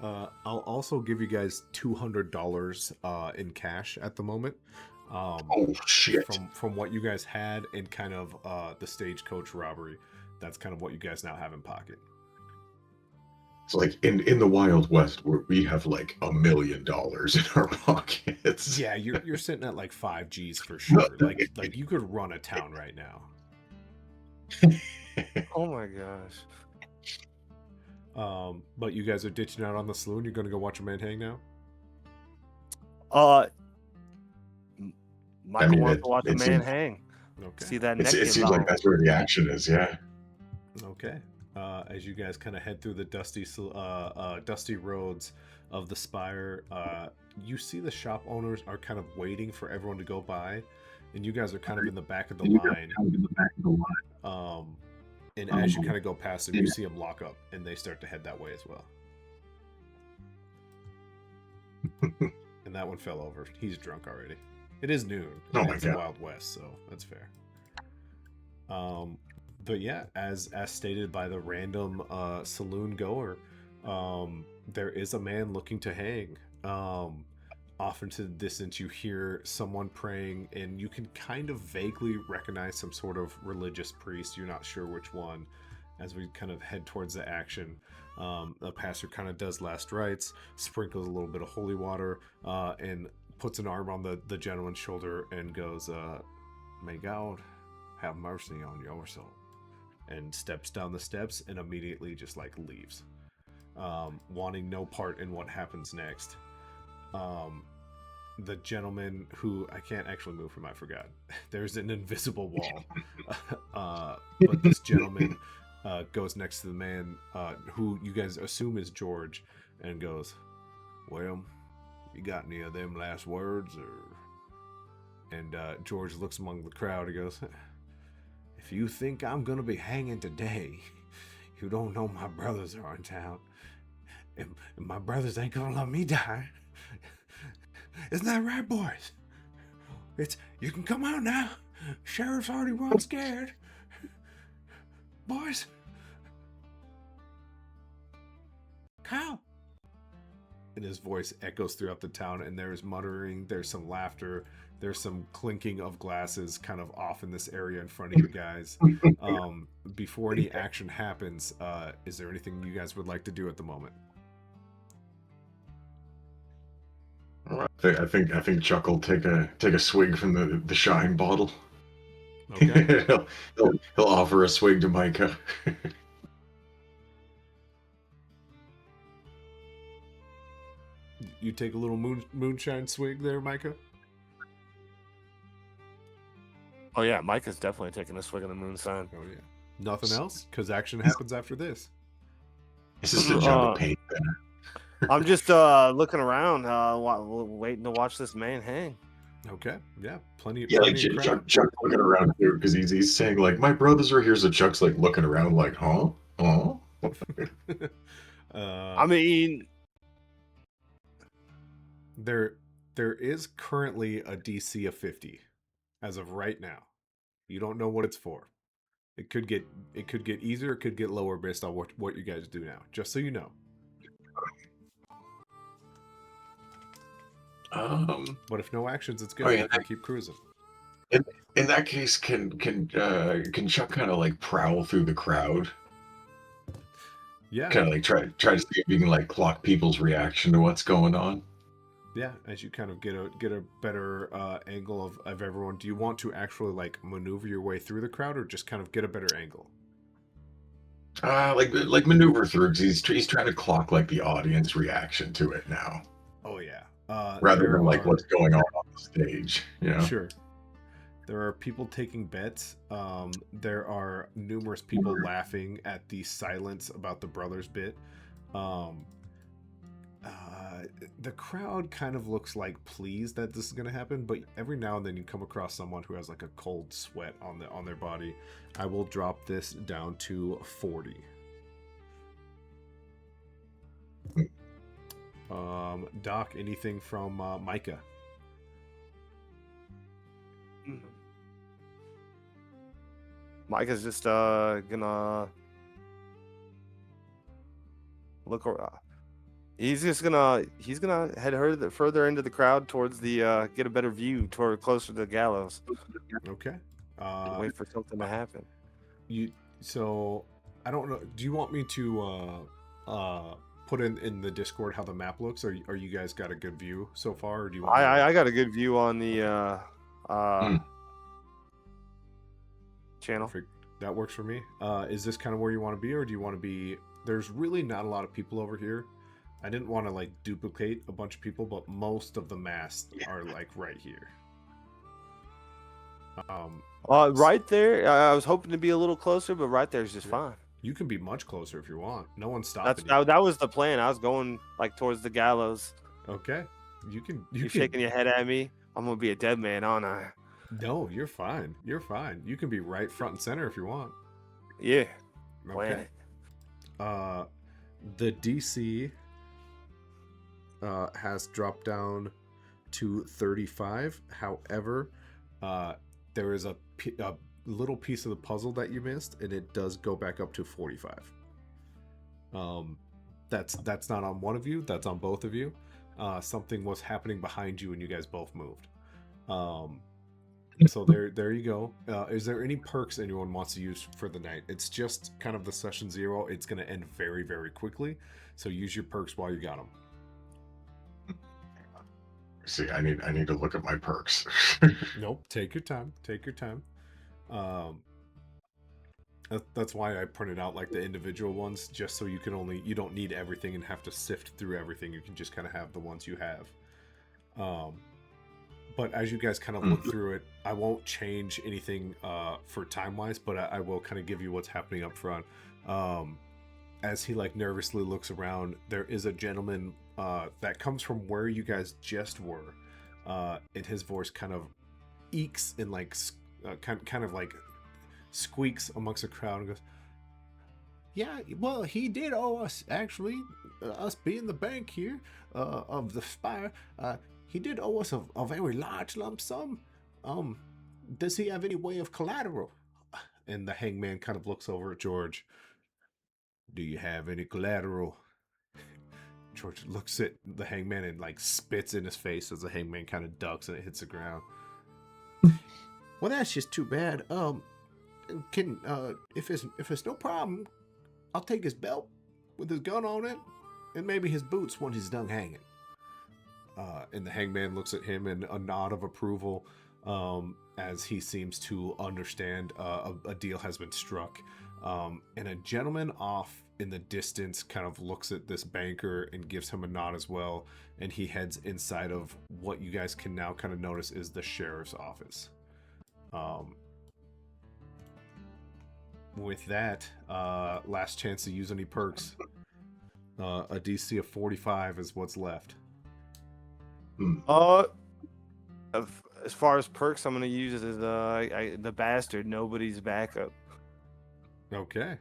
I'll also give you guys $200 in cash at the moment. Oh shit! From what you guys had in kind of the stagecoach robbery, that's kind of what you guys now have in pocket. It's like in the Wild West where we have like $1 million in our pockets. Yeah, you're sitting at like 5 G's for sure. like you could run a town right now. Oh my gosh. But you guys are ditching out on the saloon. You're gonna go watch a man hang now. Michael wants to watch a man hang. Okay. See that It neck seems give like out. that's where the action is. Yeah. Okay. As you guys kind of head through the dusty roads of the Spire, you see the shop owners are kind of waiting for everyone to go by, and you guys are kind of in the back of the line. And as you kind of go past them, you see them lock up, and they start to head that way as well. And that one fell over. He's drunk already. It is noon. Oh my It's God. the Wild West, so that's fair. But yeah, as stated by the random saloon goer, there is a man looking to hang. Off into the distance, you hear someone praying, and you can kind of vaguely recognize some sort of religious priest. You're not sure which one. As we kind of head towards the action, the pastor kind of does last rites, sprinkles a little bit of holy water, and puts an arm on the gentleman's shoulder and goes, "May God have mercy on your soul," and steps down the steps and immediately just like leaves, wanting no part in what happens next. The gentleman who I can't actually move from, I forgot. There's an invisible wall, but this gentleman goes next to the man who you guys assume is George, and goes, "Well, you got any of them last words?" And George looks among the crowd and goes, "If you think I'm gonna be hanging today, you don't know my brothers are in town, and my brothers ain't gonna let me die. Isn't that right, boys? You can come out now. Sheriff's already run scared. Boys. Kyle." And his voice echoes throughout the town, and there's muttering, there's some laughter, there's some clinking of glasses kind of off in this area in front of you guys. Before any action happens, is there anything you guys would like to do at the moment? I think Chuck will take a swig from the shine bottle. Okay. he'll offer a swig to Micah. You take a little moonshine swig there, Micah? Oh yeah, Micah's definitely taking a swig of the moonshine. Oh yeah. Nothing else? Because action happens after this. This is the jug of pain. I'm just looking around, waiting to watch this man hang. Okay. Yeah. Plenty Yeah, like of crowd. Chuck looking around too, because he's saying like, "My brothers are here," so Chuck's like looking around like, "Huh? Huh?" I mean, there is currently a DC of 50 as of right now. You don't know what it's for. It could get easier, it could get lower based on what you guys do now. Just so you know. But if no actions, it's good. Oh, yeah, We can keep cruising. in that case, can Chuck kind of like prowl through the crowd? Yeah. Kind of like try to see if you can like clock people's reaction to what's going on. Yeah, as you kind of get a better angle of everyone. Do you want to actually like maneuver your way through the crowd, or just kind of get a better angle? Like maneuver through, because he's trying to clock like the audience reaction to it now, Oh yeah. rather than like what's going on the stage. You know? Sure. There are people taking bets. There are numerous people laughing at the silence about the brothers bit. The crowd kind of looks like pleased that this is going to happen, but every now and then you come across someone who has like a cold sweat on their body. I will drop this down to 40. Doc, anything from Micah? Micah's just gonna look around. He's gonna head further into the crowd towards the get a better view closer to the gallows. Okay. Wait for something to happen. So I don't know. Do you want me to put in the Discord how the map looks? Or you guys got a good view so far? Or do you want I got a good view on the channel. Perfect. That works for me. Is this kind of where you want to be, or do you want to be? There's really not a lot of people over here. I didn't want to like duplicate a bunch of people, but most of the masts are like right here. Right there. I was hoping to be a little closer, but right there is just fine. You can be much closer if you want. No one's That's stopping you. that was the plan. I was going like towards the gallows. Okay. You can. You're shaking your head at me. I'm gonna be a dead man, aren't I? No, you're fine. You're fine. You can be right front and center if you want. Yeah. Plan Okay. it. The DC has dropped down to 35. However, there is a little piece of the puzzle that you missed, and it does go back up to 45. That's not on one of you. That's on both of you. Something was happening behind you, and you guys both moved. So there you go. Is there any perks anyone wants to use for the night? It's just kind of the session 0. It's going to end very, very quickly. So use your perks while you got them. See, I need to look at my perks. Nope. Take your time. Take your time. That's why I printed out like the individual ones, just so you don't need everything and have to sift through everything. You can just kind of have the ones you have. But as you guys kind of look through it, I won't change anything for time-wise, but I will kind of give you what's happening up front. As he like nervously looks around, there is a gentleman that comes from where you guys just were, and his voice kind of eeks and like kind of like squeaks amongst the crowd and goes, "Yeah, well, he did owe us, actually, us being the bank here of the Spire. He did owe us a very large lump sum. Does he have any way of collateral?" And the hangman kind of looks over at George. "Do you have any collateral?" George looks at the hangman and like spits in his face as the hangman kind of ducks and it hits the ground. "Well, that's just too bad. Can if it's no problem, I'll take his belt with his gun on it, and maybe his boots when he's done hanging." And the hangman looks at him in a nod of approval, as he seems to understand a deal has been struck. And a gentleman off in the distance kind of looks at this banker and gives him a nod as well, and he heads inside of what you guys can now kind of notice is the sheriff's office. With that, last chance to use any perks. A DC of 45 is what's left. As far as perks, I'm gonna use it as the bastard. Nobody's backup. Okay.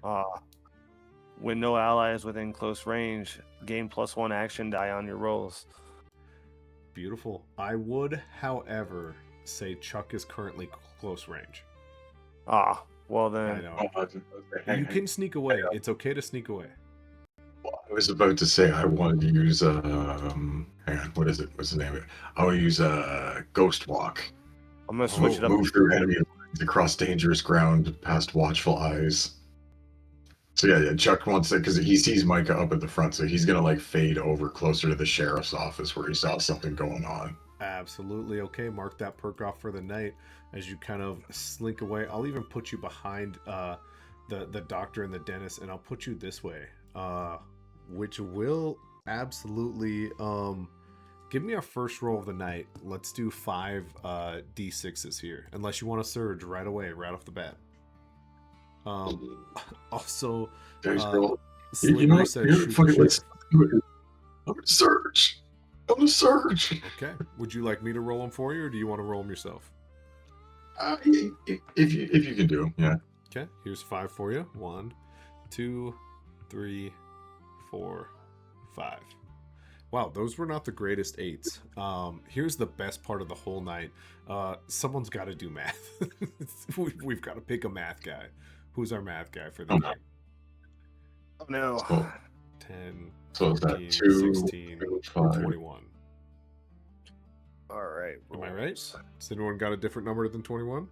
When no ally is within close range, gain +1 action die on your rolls. Beautiful. I would, however, say Chuck is currently close range. Well I then. know. You can sneak away. It's okay to sneak away. Well, I was about to say I wanted to use hang on, what is it? What's the name of it? I want to use Ghost Walk. I'm gonna switch it up. Move through enemy lines, across dangerous ground, past watchful eyes. So yeah, Chuck wants it because he sees Micah up at the front, so he's gonna like fade over closer to the sheriff's office where he saw something going on. Absolutely. Okay, mark that perk off for the night as you kind of slink away. I'll even put you behind the doctor and the dentist, and I'll put you this way, which will absolutely give me our first roll of the night. Let's do 5 D6s here, unless you want to surge right away, right off the bat. Also, Slinger said shoot the sheriff. I'm gonna surge. I'm gonna surge. Okay. Would you like me to roll them for you, or do you want to roll them yourself? If you can do, yeah. Okay. Here's 5 for you. 1, 2, 3, 4, 5. Wow, those were not the greatest 8s. Here's the best part of the whole night. Someone's got to do math. We've got to pick a math guy. Who's our math guy for the night? Oh no. So, 10, so 14, 2, 16, 5. 21. All right. Am I right? Has anyone got a different number than 21?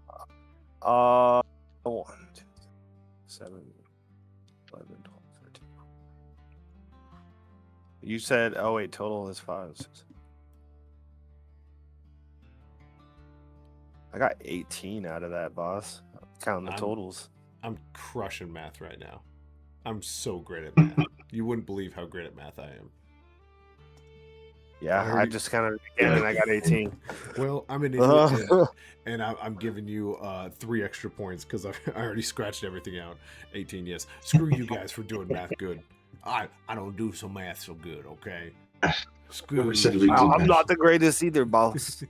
1, 2, 7, 11, 12, 13. You said, oh wait, total is 5. I got 18 out of that, boss. Counting the totals. I'm crushing math right now. I'm so great at math. You wouldn't believe how great at math I am. Yeah, I already- just kind of again, and I got 18. Well, I'm an idiot, Uh, and I'm giving you 3 extra points because I already scratched everything out. 18, yes. Screw you guys for doing math good. I don't do so math so good, okay? Screw Whoever said you. we did I'm that? not the greatest either, boss.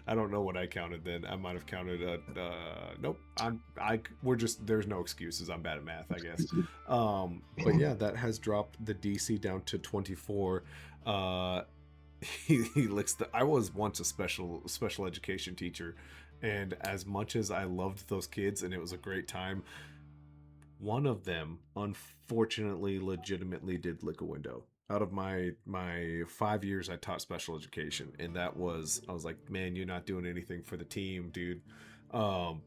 I don't know what I counted then. I might have counted. Nope. We're just. There's no excuses. I'm bad at math, I guess. But yeah, that has dropped the DC down to 24. He licks the. I was once a special education teacher, and as much as I loved those kids and it was a great time, one of them unfortunately legitimately did lick a window. Out of my 5 years I taught special education, and I was like, man, you're not doing anything for the team, dude. But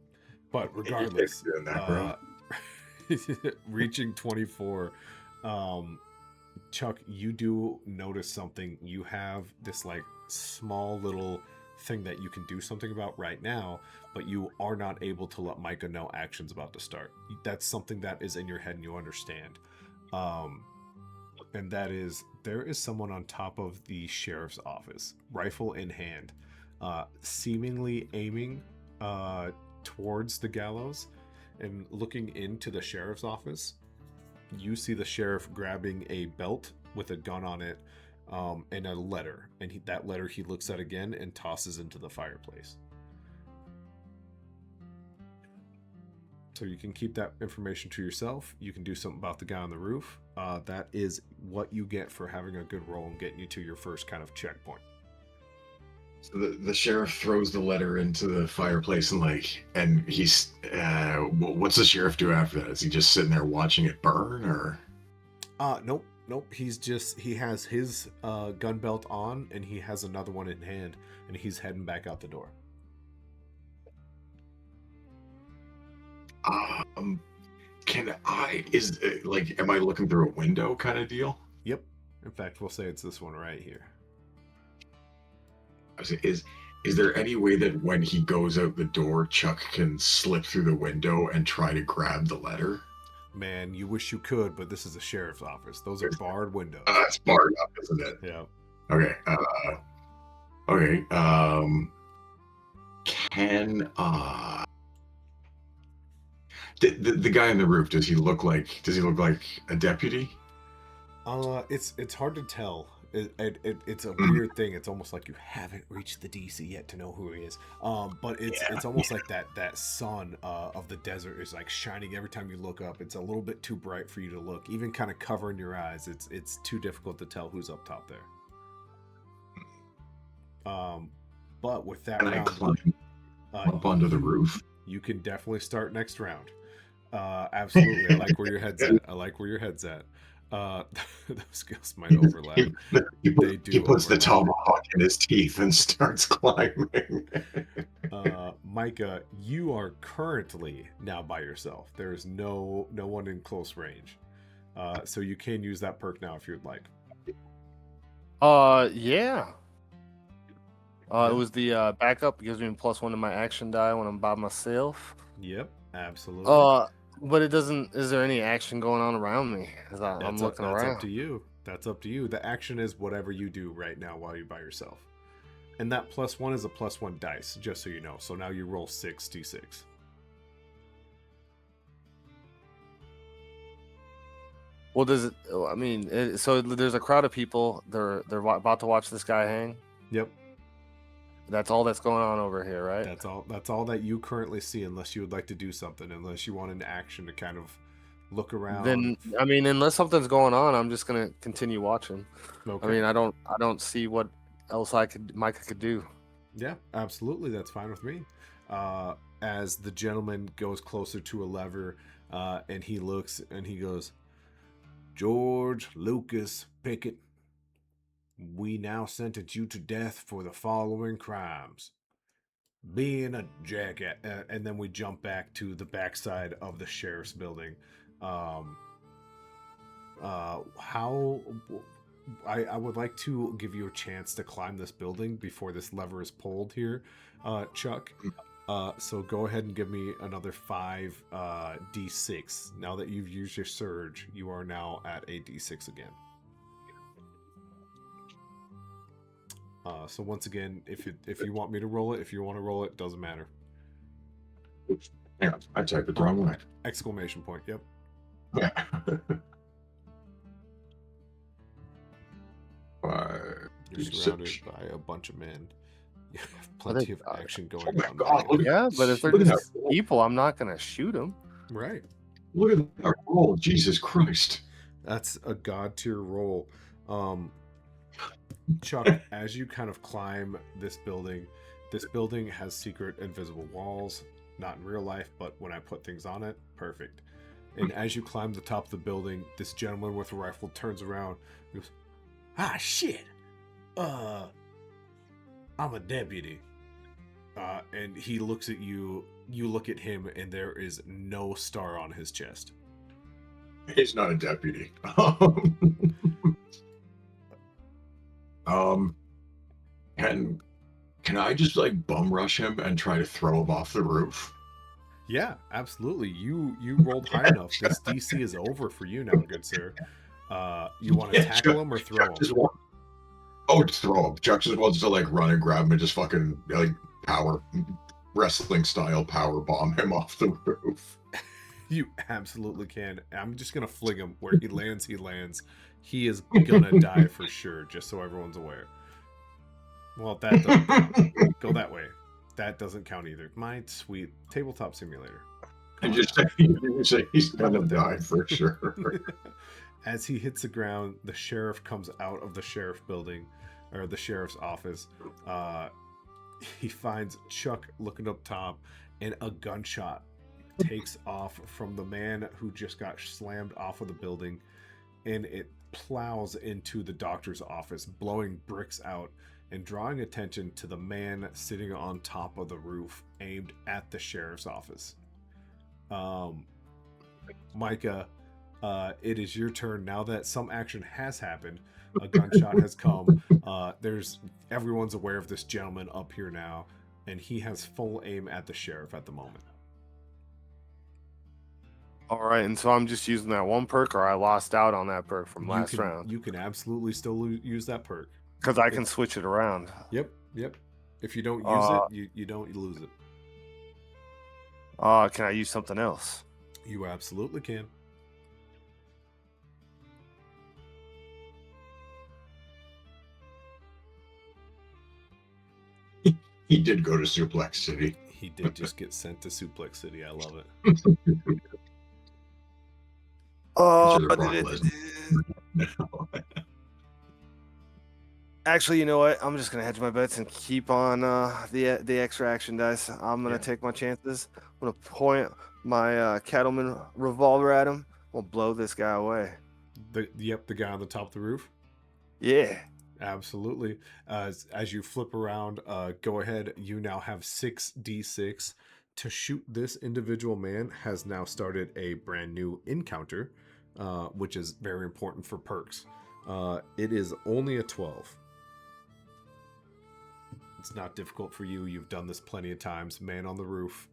regardless, Doing that, bro. reaching 24, Chuck, you do notice something. You have this like small little thing that you can do something about right now, but you are not able to let Micah know action's about to start. That's something that is in your head and you understand. And that is, there is someone on top of the sheriff's office, rifle in hand, seemingly aiming towards the gallows and looking into the sheriff's office. You see the sheriff grabbing a belt with a gun on it, and a letter, and that letter he looks at again and tosses into the fireplace. So you can keep that information to yourself. You can do something about the guy on the roof. That is what you get for having a good roll and getting you to your first kind of checkpoint. So the sheriff throws the letter into the fireplace and he's what's the sheriff do after that? Is he just sitting there watching it burn, or? Nope. He has his gun belt on, and he has another one in hand, and he's heading back out the door. Can I am I looking through a window kind of deal? Yep. In fact, we'll say it's this one right here. Is there any way that when he goes out the door, Chuck can slip through the window and try to grab the letter? Man, you wish you could, but this is a sheriff's office. Those are barred windows. It's barred up, isn't it? Yeah. Okay. Okay. Can the guy on the roof, does he look like a deputy? It's hard to tell. It's a weird thing. It's almost like you haven't reached the DC yet to know who he is. But it's almost like that sun of the desert is like shining every time you look up. It's a little bit too bright for you to look, even kind of covering your eyes. It's too difficult to tell who's up top there. But with that Can I round, climb up onto the roof? You can definitely start next round. Absolutely. I like where your head's at. Those skills might overlap. He puts the tomahawk in his teeth and starts climbing. Micah, you are currently now by yourself. There is no one in close range. So you can use that perk now if you'd like. Yeah. It was the backup. It gives me a +1 to my action die when I'm by myself. Yep, absolutely. But it doesn't. Is there any action going on around me? I'm looking around. That's up to you. That's up to you. The action is whatever you do right now while you're by yourself. And that +1 is a +1 dice, just so you know. So now you roll 6d6. Well, does it? I mean, so there's a crowd of people. They're about to watch this guy hang. Yep. That's all that's going on over here, right? That's all that you currently see, unless you would like to do something, unless you want an action to kind of look around. Then, I mean, unless something's going on, I'm just gonna continue watching. Okay. I mean, I don't see what else Micah could do. Yeah, absolutely. That's fine with me. As the gentleman goes closer to a lever, and he looks and he goes, George Lucas Pickett, we now sentence you to death for the following crimes: being a jackass. And then we jump back to the backside of the sheriff's building. I would like to give you a chance to climb this building before this lever is pulled here, Chuck. So go ahead and give me another 5 d6. Now that you've used your surge, you are now at a d6 again. So once again, if you want me to roll it, if you want to roll it, doesn't matter. Hang on, I typed it the wrong way. Exclamation point. Yep. Yeah. Five, You're surrounded by a bunch of men. You have plenty of action going my on. God, Mike. Yeah, but if they're Look at just that. people, I'm not gonna shoot them. Right. Look at that roll. Jesus Christ. That's a god tier roll. Chuck, as you kind of climb this building has secret invisible walls. Not in real life, but when I put things on it, perfect. And as you climb the top of the building, this gentleman with a rifle turns around and goes, "Ah, shit! I'm a deputy." And he looks at you, you look at him, and there is no star on his chest. He's not a deputy. Can I just like bum rush him and try to throw him off the roof? Yeah, absolutely. You rolled high enough. This DC is over for you now, good sir. You want to tackle him or throw him? Just throw him. Chuck just wants to like run and grab him and just fucking like power wrestling style power bomb him off the roof. You absolutely can. I'm just gonna fling him where he lands. He is gonna die for sure. Just so everyone's aware. Well, that doesn't count. Go that way. That doesn't count either. My sweet tabletop simulator. And just say he's gonna die for sure. As he hits the ground, the sheriff comes out of the sheriff building, or the sheriff's office. He finds Chuck looking up top, and a gunshot takes off from the man who just got slammed off of the building, and it plows into the doctor's office, blowing bricks out and drawing attention to the man sitting on top of the roof aimed at the sheriff's office. Micah, it is your turn now that some action has happened. A gunshot has come. Everyone's aware of this gentleman up here now, and he has full aim at the sheriff at the moment. All right, and so I'm just using that one perk, or I lost out on that perk from last round? You can absolutely still use that perk. Because I can switch it around. Yep. If you don't use it, you don't lose it. Can I use something else? You absolutely can. He did go to Suplex City. He did just get sent to Suplex City. I love it. Actually, you know what? I'm just gonna hedge my bets and keep on the extra action dice. I'm gonna take my chances. I'm gonna point my cattleman revolver at him. We'll blow this guy away. The guy on the top of the roof. Yeah, absolutely. As you flip around, go ahead. You now have 6d6 to shoot. This individual man has now started a brand new encounter, which is very important for perks. It is only a 12. It's not difficult for you. You've done this plenty of times. Man on the roof.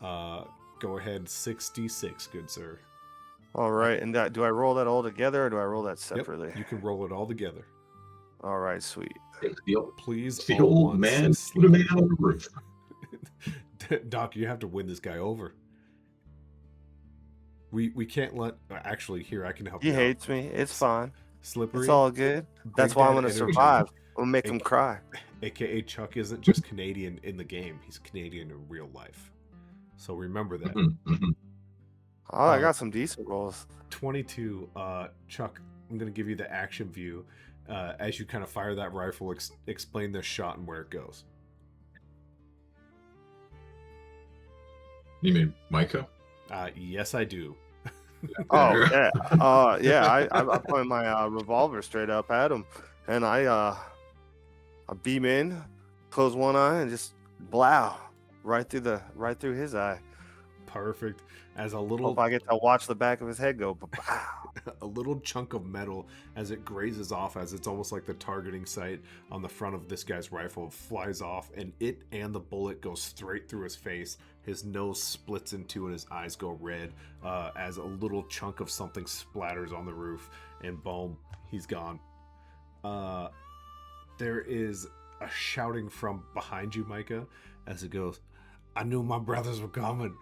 Go ahead, 6d6, good sir. All right, and do I roll that all together, or do I roll that separately? Yep, you can roll it all together. All right, sweet. Please, the old man put a man on the roof. Doc, you have to win this guy over. We can't let. Actually, here I can help you. He hates me. It's fine. Slippery. It's all good. That's why I'm gonna survive. We'll make him cry. AKA Chuck isn't just Canadian in the game; he's Canadian in real life. So remember that. Oh, I got some decent rolls. 22. Chuck, I'm gonna give you the action view as you kind of fire that rifle. Explain this shot and where it goes. You mean Micah? Yes, I do. Oh yeah, I point my revolver straight up at him, and I beam in, close one eye, and just blow right through his eye. Perfect. As a little, hope I get to watch the back of his head go. A little chunk of metal as it grazes off, as it's almost like the targeting sight on the front of this guy's rifle, flies off, and it and the bullet goes straight through his face. His nose splits in two and his eyes go red as a little chunk of something splatters on the roof, and boom, he's gone. There is a shouting from behind you, Micah, as it goes, I knew my brothers were coming.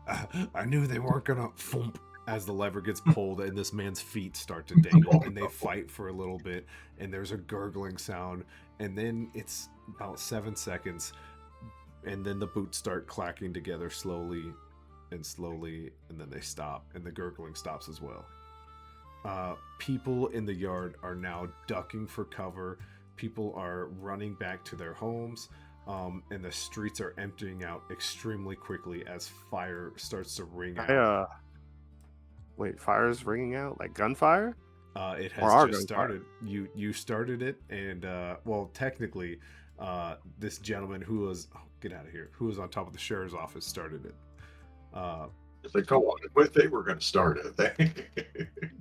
I knew they weren't gonna thump, as the lever gets pulled and this man's feet start to dangle, and they fight for a little bit, and there's a gurgling sound, and then it's about 7 seconds, and then the boots start clacking together slowly, and then they stop, and the gurgling stops as well. People in the yard are now ducking for cover. People are running back to their homes, and the streets are emptying out extremely quickly as fire starts to ring out. Wait, fire's ringing out? Like gunfire? It has just started. You started it, and well, technically, this gentleman who was get out of here, who was on top of the sheriff's office, started it. If they come on with it, we're going to start it.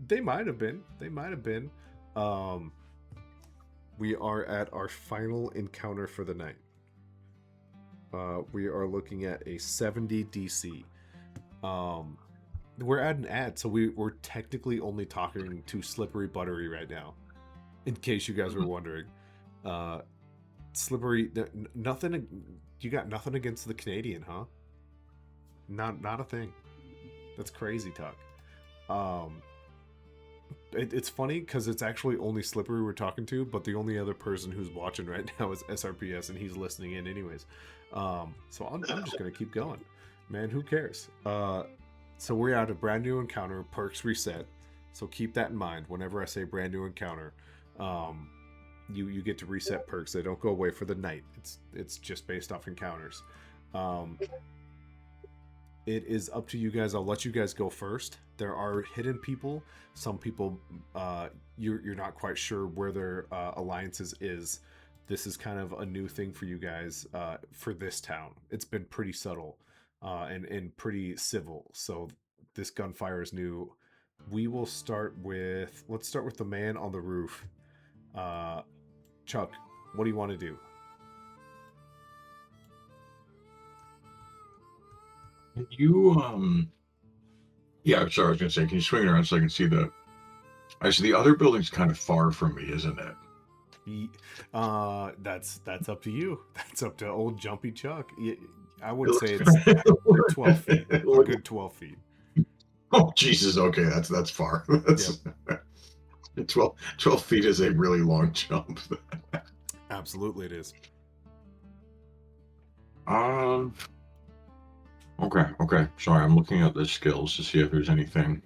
They might have been. They might have been. We are at our final encounter for the night. We are looking at a 70 DC. We're at an ad, so we're technically only talking to Slippery Buttery right now, in case you guys were wondering. Slippery, nothing. You got nothing against the Canadian, huh? Not a thing. That's crazy talk. It's funny because it's actually only Slippery we're talking to, but the only other person who's watching right now is SRPS, and he's listening in anyways. So I'm just gonna keep going, man. Who cares? So we're at a brand new encounter. Perks reset. So keep that in mind whenever I say brand new encounter. You get to reset perks. They don't go away for the night. It's just based off encounters. It is up to you guys. I'll let you guys go first. There are hidden people. Some people, you're not quite sure where their alliances is. This is kind of a new thing for you guys for this town. It's been pretty subtle and pretty civil. So this gunfire is new. Let's start with the man on the roof. Chuck, what do you want to do? Can you, yeah, sorry, I was going to say, can you swing it around so I can see the other building's kind of far from me, isn't it? That's up to you. That's up to old Jumpy Chuck. I would say it's 12 feet. A good 12 feet. Oh, Jesus. Okay, that's far. That's, yep. 12 feet is a really long jump. Absolutely it is. Okay. Sorry, I'm looking at the skills to see if there's anything.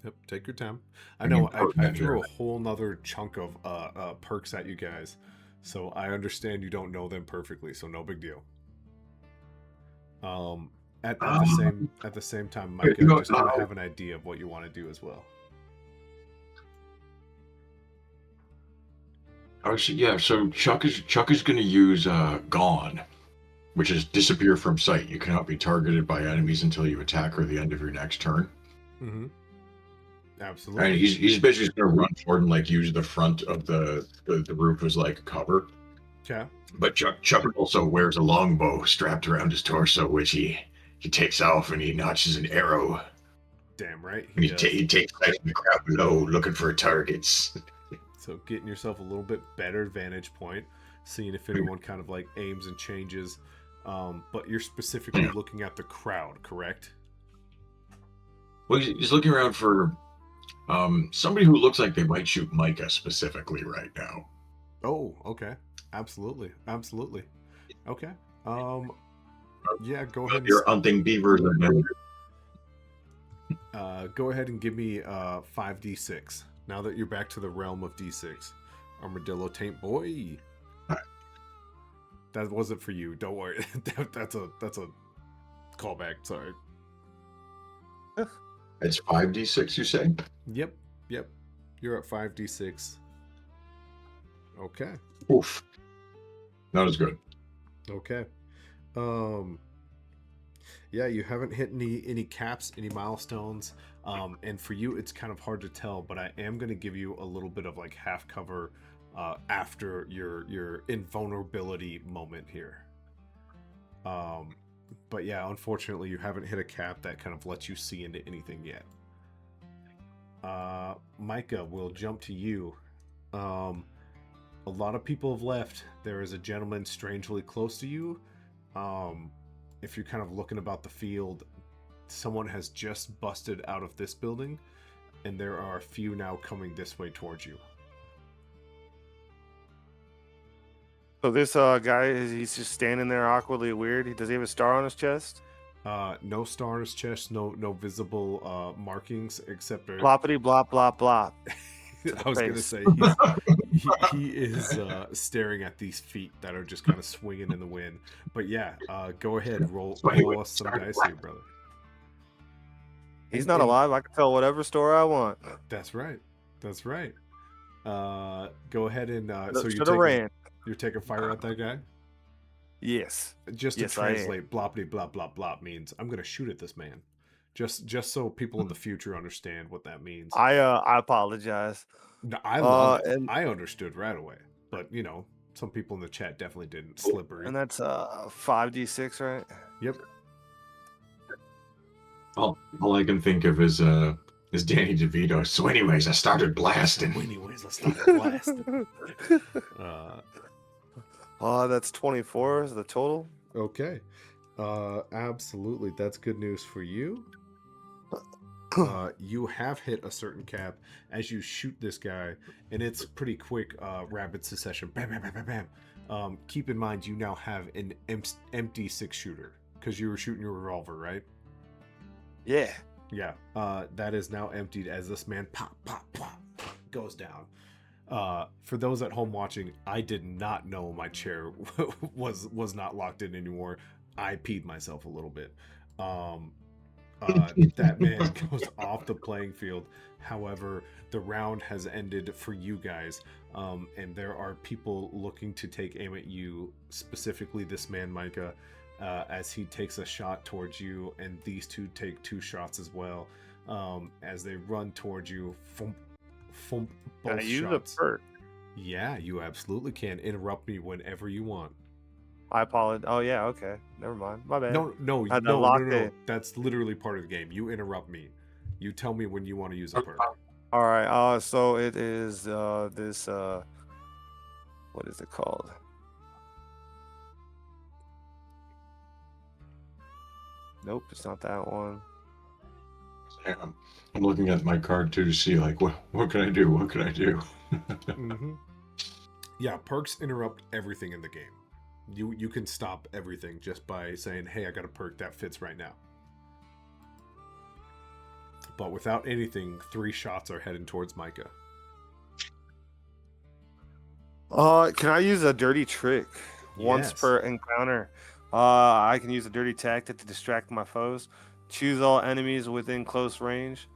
Yep, take your time. I know I threw a whole nother chunk of perks at you guys, so I understand you don't know them perfectly, so no big deal. At the same time, Micah, just kind of have an idea of what you want to do as well. Yeah, so Chuck is going to use Gone, which is disappear from sight. You cannot be targeted by enemies until you attack or the end of your next turn. Mm-hmm. Absolutely. And he's basically going to run forward and like use the front of the roof as like cover. Okay. But Chuck also wears a longbow strapped around his torso, which he takes off and he notches an arrow. Damn right. He takes sight of the crowd below, looking for targets. So getting yourself a little bit better vantage point, seeing if anyone kind of like aims and changes. But you're specifically looking at the crowd, correct? Well, he's looking around for somebody who looks like they might shoot Micah specifically right now. Oh, okay. Absolutely. Okay. Yeah, go ahead. You're hunting beavers again. Go ahead and give me 5d6. Now that you're back to the realm of d6. Armadillo taint boy. That wasn't for you. Don't worry. That's a callback. Sorry. It's 5d6, you say? Yep. You're at 5d6. Okay. Oof. Not as good. Okay. Yeah, you haven't hit any caps, any milestones. And for you, it's kind of hard to tell, but I am going to give you a little bit of like half cover after your invulnerability moment here. But yeah, unfortunately, you haven't hit a cap that kind of lets you see into anything yet. Micah, we'll jump to you. A lot of people have left. There is a gentleman strangely close to you. If you're kind of looking about the field, someone has just busted out of this building, and there are a few now coming this way towards you. So this guy, he's just standing there awkwardly weird. Does he have a star on his chest? No star on his chest, no visible markings except for... Bloppity blop blop blop. I was gonna say he is staring at these feet that are just kind of swinging in the wind. But yeah, go ahead, roll us some dice here, brother. He's not alive. I can tell whatever story I want. That's right. That's right. Go ahead and so you're taking fire at that guy. Yes. Just to translate, bloppity blop blop blop means I'm gonna shoot at this man. Just so people in the future understand what that means. I apologize. No, I love it. And I understood right away, but you know, some people in the chat definitely didn't. Slippery. And that's 5d6, right? Yep. All I can think of is Danny DeVito. So, anyways, I started blasting. That's 24 is the total. Okay. Absolutely. That's good news for you. You have hit a certain cap as you shoot this guy, and it's pretty quick, rapid succession. Bam, bam, bam, bam, bam. Keep in mind, you now have an empty 6-shooter because you were shooting your revolver, right? Yeah. Yeah. That is now emptied as this man pop, pop, pop, goes down. For those at home watching, I did not know my chair was not locked in anymore. I peed myself a little bit. That man goes off the playing field. However, the round has ended for you guys, and there are people looking to take aim at you, specifically this man, Micah, as he takes a shot towards you, and these two take 2 shots as well. As they run towards you, both Can I use shots. a perk? Yeah, you absolutely can. Interrupt me whenever you want. I apologize. Oh yeah, okay. Never mind. My bad. No. That's literally part of the game. You interrupt me. You tell me when you want to use a perk. All right. So it is this what is it called? Nope, it's not that one. I'm looking at my card too to see like what can I do? What can I do? Mm-hmm. Yeah, perks interrupt everything in the game. You can stop everything just by saying, hey, I got a perk that fits right now. But without anything, 3 shots are heading towards Micah. Can I use a dirty trick once Yes. per encounter? I can use a dirty tactic to distract my foes. Choose all enemies within close range.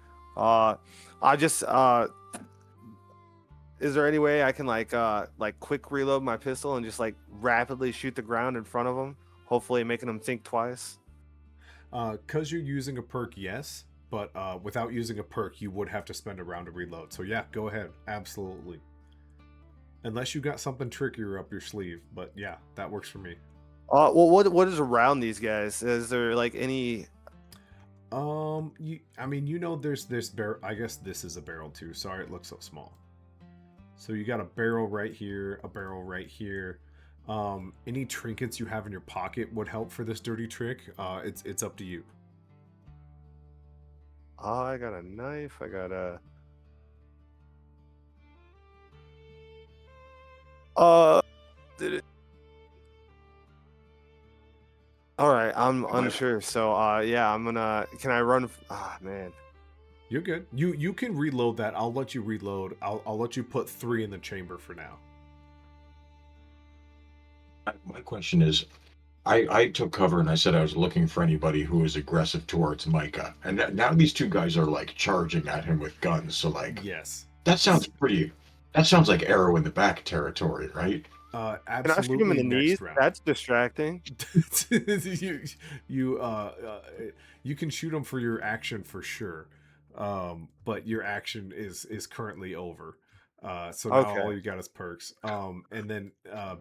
Is there any way I can like quick reload my pistol and just like rapidly shoot the ground in front of them, hopefully making them think twice? Because you're using a perk, yes, but without using a perk, you would have to spend a round to reload. So yeah, go ahead, absolutely. Unless you got something trickier up your sleeve, but yeah, that works for me. Well, what is around these guys? Is there like any? There's this barrel. I guess this is a barrel too. Sorry, it looks so small. So you got a barrel right here, a barrel right here. Any trinkets you have in your pocket would help for this dirty trick. It's up to you. I got a knife. I got a. Did it? All right, I'm unsure. So yeah, I'm gonna. Can I run? Man. You're good. You can reload that. I'll let you reload. I'll let you put 3 in the chamber for now. My question is, I took cover and I said I was looking for anybody who was aggressive towards Micah, and now these 2 guys are like charging at him with guns. So like, yes, that sounds like arrow in the back territory, right? Absolutely. Can I shoot him in the knees? Round. That's distracting. You can shoot him for your action for sure. But your action is currently over. So now all you got is perks. And then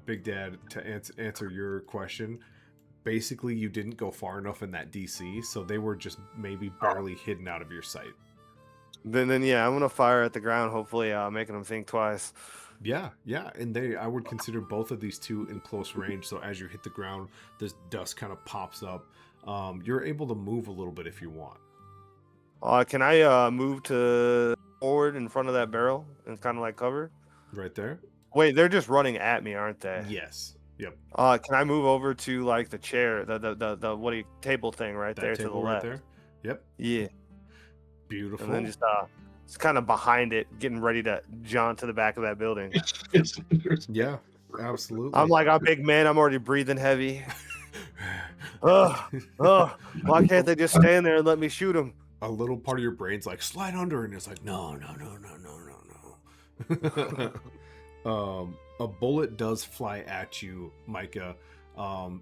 Big Dad, to answer your question, basically you didn't go far enough in that DC, so they were just maybe barely hidden out of your sight. Then yeah, I'm gonna fire at the ground, hopefully making them think twice. Yeah, yeah, and I would consider both of these two in close range. So as you hit the ground, this dust kind of pops up. You're able to move a little bit if you want. Can I move to forward in front of that barrel and kind of like cover? Right there. Wait, they're just running at me, aren't they? Yes. Yep. Can I move over to like the chair, the what do you table thing right That there to the table right left? there. Yep. Yeah, Beautiful. and then just kind of behind it, getting ready to jaunt to the back of that building. Yeah, absolutely. I'm like a big man. I'm already breathing heavy. Why can't they just stand there and let me shoot them? A little part of your brain's like slide under, and it's like no. A bullet does fly at you, Micah.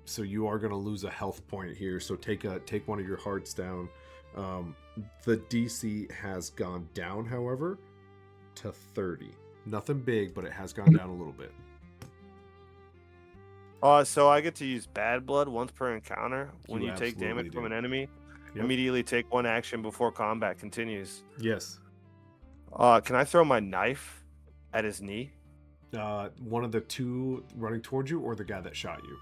So you are gonna lose a health point here. So take one of your hearts down. The DC has gone down, however, to 30. Nothing big, but it has gone down a little bit. So I get to use bad blood once per encounter. When you take absolutely damage from do. an enemy, Yep. immediately take one action before combat continues. Yes. Can I throw my knife at his knee? One of the two running towards you, or the guy that shot you?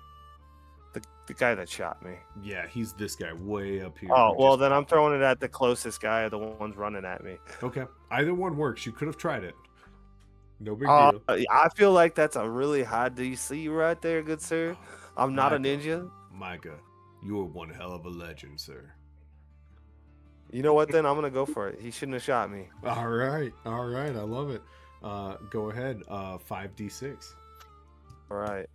The guy that shot me. Yeah, he's this guy way up here. Oh, who well, just then I'm popped up. throwing it at the closest guy, the ones running at me. Okay, either one works. You could have tried it. No big Uh, deal. I feel like that's a really high DC right there, good sir. I'm not a Micah. ninja. Micah, you are one hell of a legend, sir. You know what, then? I'm going to go for it. He shouldn't have shot me. All right, I love it. Go ahead. 5d6. All right.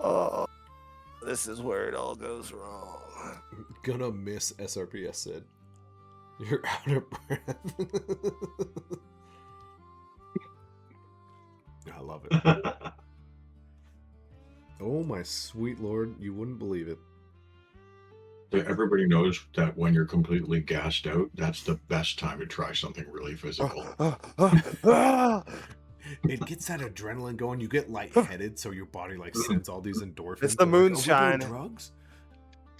Oh, this is where it all goes wrong. Gonna miss, SRPS said. You're out of breath. I love it. Oh my sweet lord, you wouldn't believe it. Everybody knows that when you're completely gassed out, that's the best time to try something really physical. It gets that adrenaline going. You get lightheaded, so your body like sends all these endorphins. It's the They're like, "Oh, we're doing moonshine." drugs.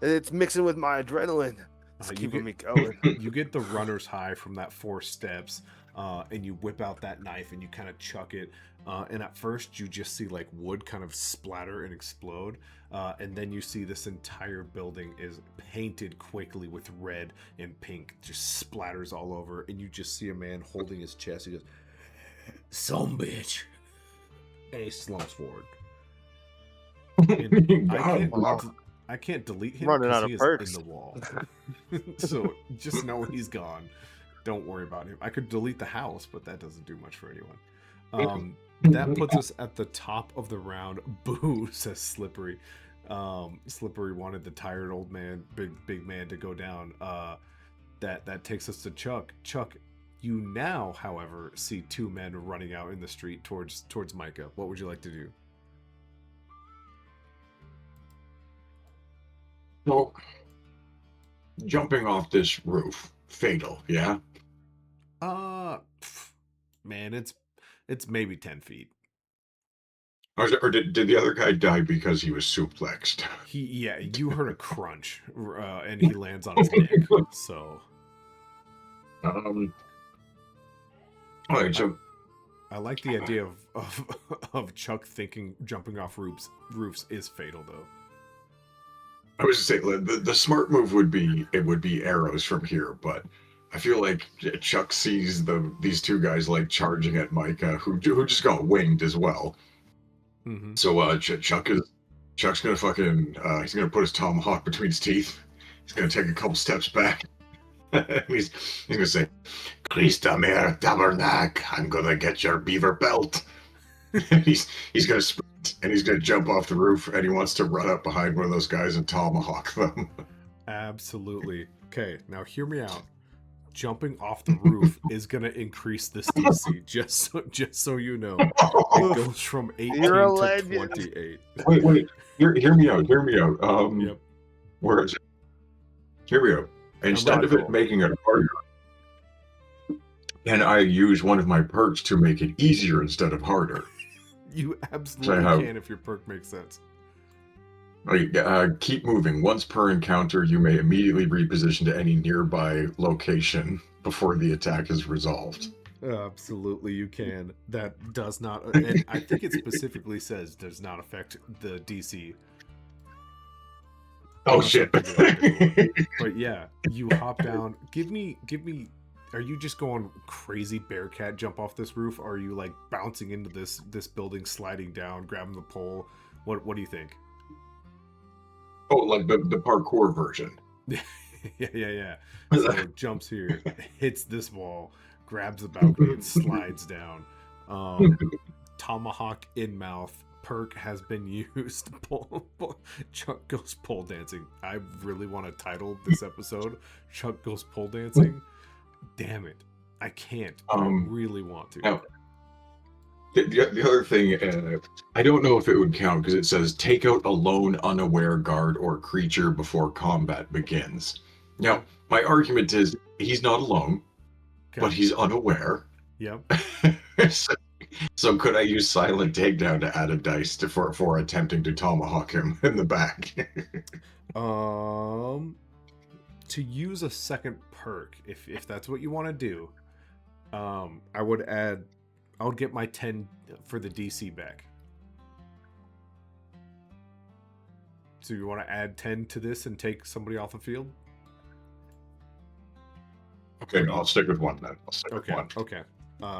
It's mixing with my adrenaline. It's You keeping get- me going. You get the runner's high from that 4 steps, and you whip out that knife and you kind of chuck it. And at first, you just see like wood kind of splatter and explode, and then you see this entire building is painted quickly with red and pink, just splatters all over, and you just see a man holding his chest. He goes, "Some bitch," and he slumps forward. And I can't delete him Running out because of he perks. is in the wall. So just know he's gone. Don't worry about him. I could delete the house, but that doesn't do much for anyone. That puts us at the top of the round. Boo, says Slippery. Slippery wanted the tired old man, big man, to go down. That takes us to Chuck. Chuck, you now, however, see 2 men running out in the street towards Micah. What would you like to do? So, jumping off this roof, fatal, yeah? Man, it's maybe 10 feet. Or did the other guy die because he was suplexed? Yeah, you heard a crunch, and he lands on his neck. So, All right, so I like the idea of Chuck thinking jumping off roofs is fatal, though. I was just saying the smart move would be arrows from here, but I feel like Chuck sees these 2 guys like charging at Micah, who just got winged as well. Mm-hmm. So Chuck's gonna fucking he's gonna put his tomahawk between his teeth. He's gonna take a couple steps back. he's gonna say, "Christa mer tabernac, I'm gonna get your beaver belt." he's gonna sprint and he's gonna jump off the roof, and he wants to run up behind one of those guys and tomahawk them. Absolutely. Okay, now hear me out. Jumping off the roof is gonna increase this DC. Just so you know, it goes from 18 You're a to legend. 28. Wait, hear me out. Yep. Where is it? Here we go. Instead of it making it harder, can I use one of my perks to make it easier instead of harder? You absolutely can if your perk makes sense. Keep moving. Once per encounter, you may immediately reposition to any nearby location before the attack is resolved. Absolutely, you can. That does not, and I think it specifically says does not affect the DC. Oh Unless I'm shit! thinking of a different one. But yeah, you hop down. Give me. Are you just going crazy bearcat jump off this roof? Or are you like bouncing into this building, sliding down, grabbing the pole? What do you think? Oh, like the parkour version. yeah. So it jumps here, hits this wall, grabs the balcony, and slides down. Tomahawk in mouth. Perk has been used. Chuck goes pole dancing. I really want to title this episode Chuck goes pole dancing. Damn it. I can't. But I really want to. Now, the other thing, I don't know if it would count because it says take out a lone, unaware guard or creature before combat begins. Now, my argument is he's not alone, but he's unaware. Yep. So could I use silent takedown to add a dice for attempting to tomahawk him in the back? To use a second perk, if that's what you want to do, I would get my 10 for the DC back. So you want to add 10 to this and take somebody off the field? Okay, I'll stick with one then. I'll stick with one. Okay.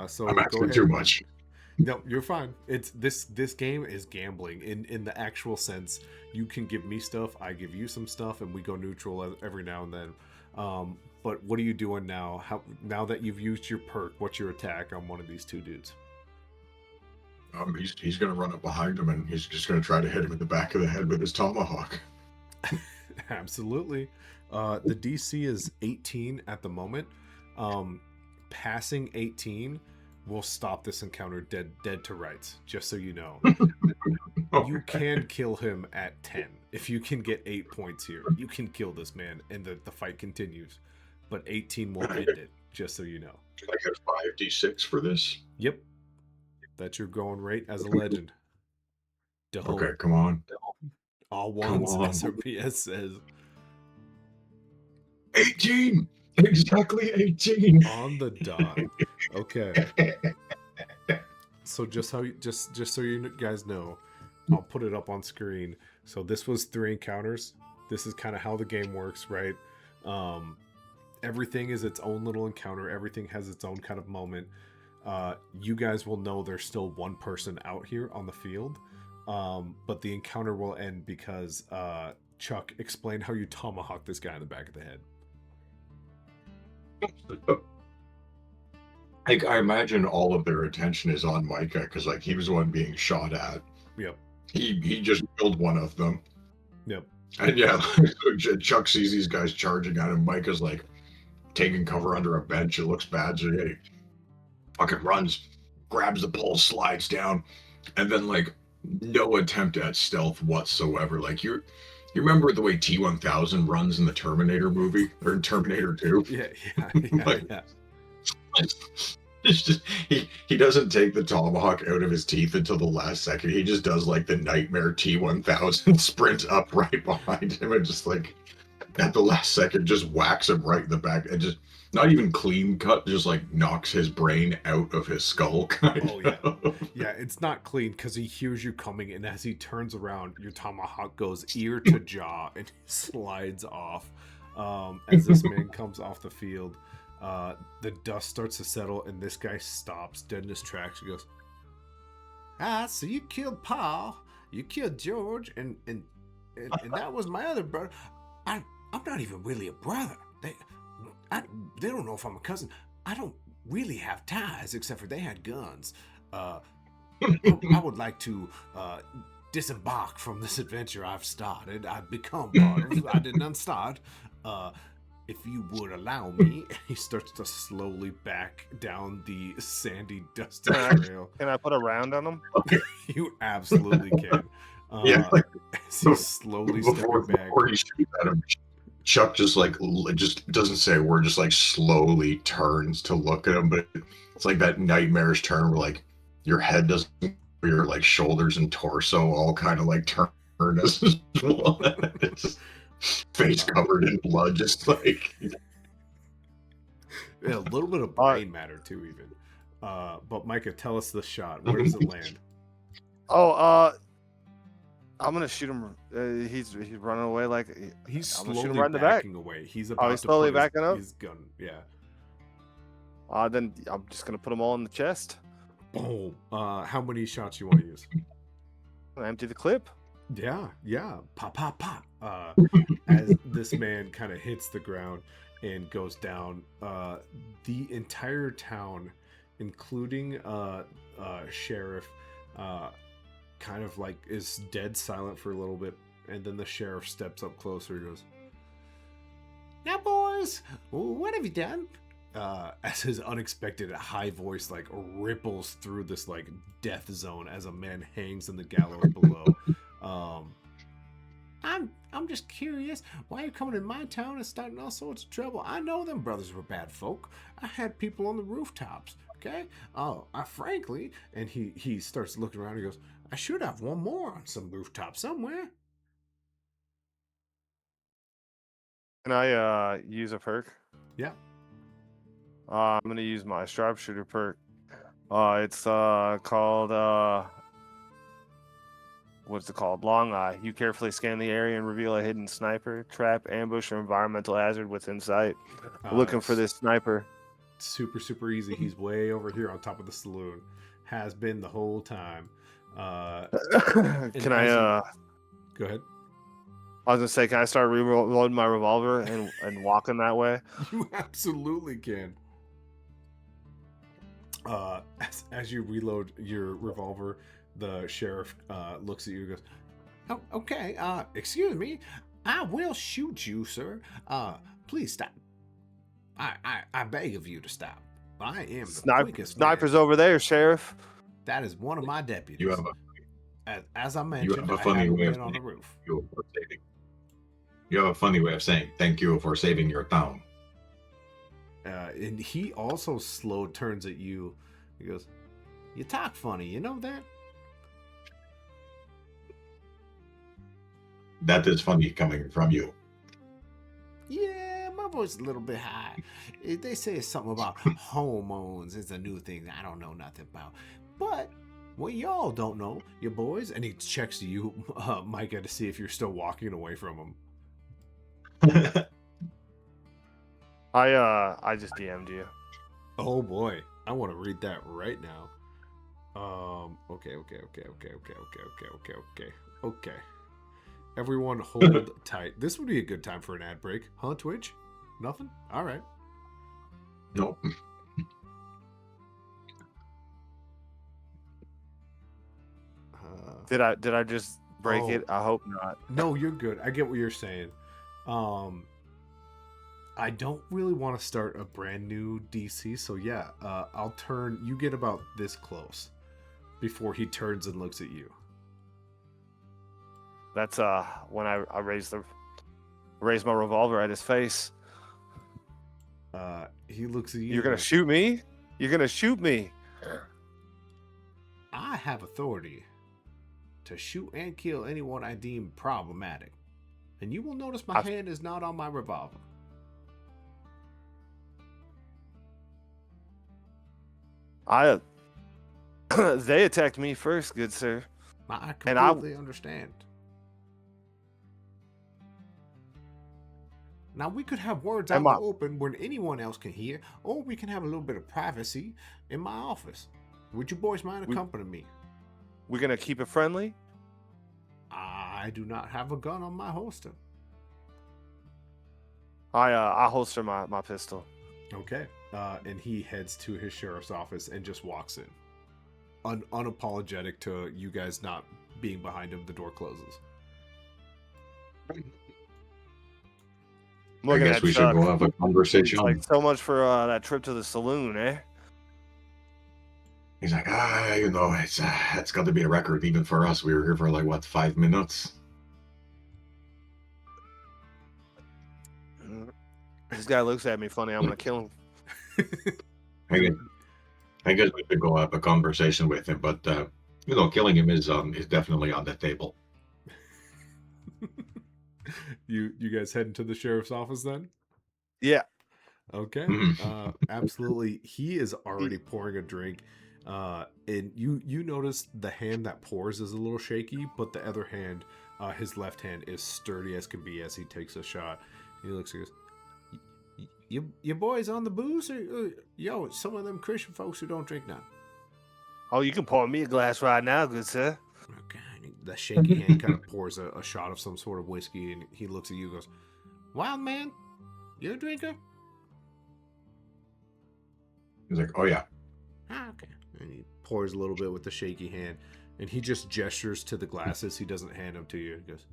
So I'm asking too much. No, you're fine. It's this game is gambling in the actual sense. You can give me stuff, I give you some stuff, and we go neutral every now and then. But what are you doing now? Now that you've used your perk, what's your attack on one of these two dudes? He's gonna run up behind him and he's just gonna try to hit him in the back of the head with his tomahawk. Absolutely. The DC is 18 at the moment. Passing 18 will stop this encounter dead to rights, just so you know. You can kill him at 10. If you can get 8 points here, you can kill this man and the fight continues. But 18 will end it, just so you know. Can I get 5d6 for this? Yep. That's your going rate as a legend. Okay, come on. All ones, SRPS says. 18! Exactly 18! On the dot. Okay. So just so you guys know, I'll put it up on screen. So this was 3 encounters. This is kind of how the game works, right? Everything is its own little encounter. Everything has its own kind of moment. You guys will know there's still one person out here on the field. But the encounter will end because Chuck, explain how you tomahawk this guy in the back of the head. Like, I imagine all of their attention is on Micah because, like, he was the one being shot at. Yep. He just killed one of them. Yep. And yeah, Chuck sees these guys charging at him. Micah's like taking cover under a bench. It looks bad. So he fucking runs, grabs the pole, slides down, and then like no attempt at stealth whatsoever. Like you remember the way T-1000 runs in the Terminator movie or in Terminator 2? Yeah. Like, it's just he doesn't take the tomahawk out of his teeth until the last second. He just does like the nightmare T-1000 sprint up right behind him and just like at the last second just whacks him right in the back and just not even clean cut, just like knocks his brain out of his skull. Yeah, it's not clean because he hears you coming, and as he turns around, your tomahawk goes ear to jaw and he slides off. As this man comes off the field, the dust starts to settle, and this guy stops dead in his tracks. He goes, so you killed Paul, you killed George, and that was my other brother. I'm not even really a brother. They don't know if I'm a cousin. I don't really have ties except for they had guns. I would like to disembark from this adventure I've started. I've become part of. I did not start. If you would allow me. He starts to slowly back down the sandy, dusty trail. Can I put a round on him? You absolutely can. Yeah. As he's slowly stepping back. Before he shoots at him, Chuck just doesn't say a word, just like slowly turns to look at him, but it's like that nightmarish turn where like your head doesn't, your like shoulders and torso all kind of like turn as well. It's just face covered in blood, just like yeah, a little bit of brain matter too, even. But Micah, tell us the shot. Where does it land? Oh, I'm gonna shoot him. He's running away like He's I'm gonna shoot him slowly right in the back. backing away. He's about he's to slowly put his, backing up? his gun. Yeah. Then I'm just gonna put them all in the chest. Boom. How many shots you want to use? I empty the clip. Yeah. Pop, pop, pop. As this man kind of hits the ground and goes down, the entire town, including sheriff, kind of like is dead silent for a little bit, and then the sheriff steps up closer and goes, "Now, boys, what have you done?" As his unexpected high voice like ripples through this like death zone as a man hangs in the gallows below. I'm just curious why you're coming in my town and starting all sorts of trouble. I know them brothers were bad folk. I had people on the rooftops. Okay. Frankly, and he starts looking around. And he goes, "I should have one more on some rooftop somewhere." Can I use a perk? Yeah. I'm gonna use my sharpshooter perk. It's called what's it called? Long Eye. You carefully scan the area and reveal a hidden sniper, trap, ambush, or environmental hazard within sight. Looking for this sniper. Super easy. He's way over here on top of the saloon. Has been the whole time. Can I go ahead? I was gonna say, can I start reloading my revolver and walking that way? You absolutely can. As you reload your revolver, the sheriff looks at you and goes, "Oh, okay, excuse me. I will shoot you, sir. Please stop. I beg of you to stop. I am the quickest Snipers man. over there, Sheriff. That is one of my deputies. You have as I mentioned, you have a funny way of on the roof. You have a funny way of saying thank you for saving your town." And he also turns at you. He goes, "You talk funny, you know that?" That is funny coming from you. Yeah, my voice is a little bit high. They say it's something about hormones. It's a new thing I don't know nothing about. But what y'all don't know, you boys, and he checks to you, Micah, to see if you're still walking away from him. I just DM'd you. Oh boy, I want to read that right now. Okay. Everyone hold tight. This would be a good time for an ad break. Huh, Twitch? Nothing? All right. Nope. Did I just break it? I hope not. No, you're good. I get what you're saying. I don't really want to start a brand new DC, so yeah, I'll turn. You get about this close before he turns and looks at you. That's when I raise my revolver at his face. He looks at you. You're gonna shoot me? You're gonna shoot me? I have authority to shoot and kill anyone I deem problematic, and you will notice my hand is not on my revolver. They attacked me first, good sir. I completely understand. Now, we could have words out in the open where anyone else can hear, or we can have a little bit of privacy in my office. Would you boys mind accompanying me? We're going to keep it friendly? I do not have a gun on my holster. I holster my pistol. Okay. And he heads to his sheriff's office and just walks in. Unapologetic to you guys not being behind him, the door closes. I guess we should go have a conversation. Like, so much for that trip to the saloon, eh? He's like, it's got to be a record even for us. We were here for like 5 minutes. This guy looks at me funny. I'm gonna kill him. I guess we could go have a conversation with him, but killing him is definitely on the table. You guys heading to the sheriff's office then? Yeah. Okay. Mhm. Absolutely. He is already pouring a drink. And you notice the hand that pours is a little shaky, but the other hand, his left hand, is sturdy as can be as he takes a shot. He looks and goes, "You boys on the booze? Or yo, some of them Christian folks who don't drink none." Oh, you can pour me a glass right now, good sir. Okay. And the shaky hand kind of pours a shot of some sort of whiskey, and he looks at you and goes, "Wild man, you a drinker?" He's like, "Oh yeah." Ah, okay. And he pours a little bit with the shaky hand, and he just gestures to the glasses. He doesn't hand them to you. He goes,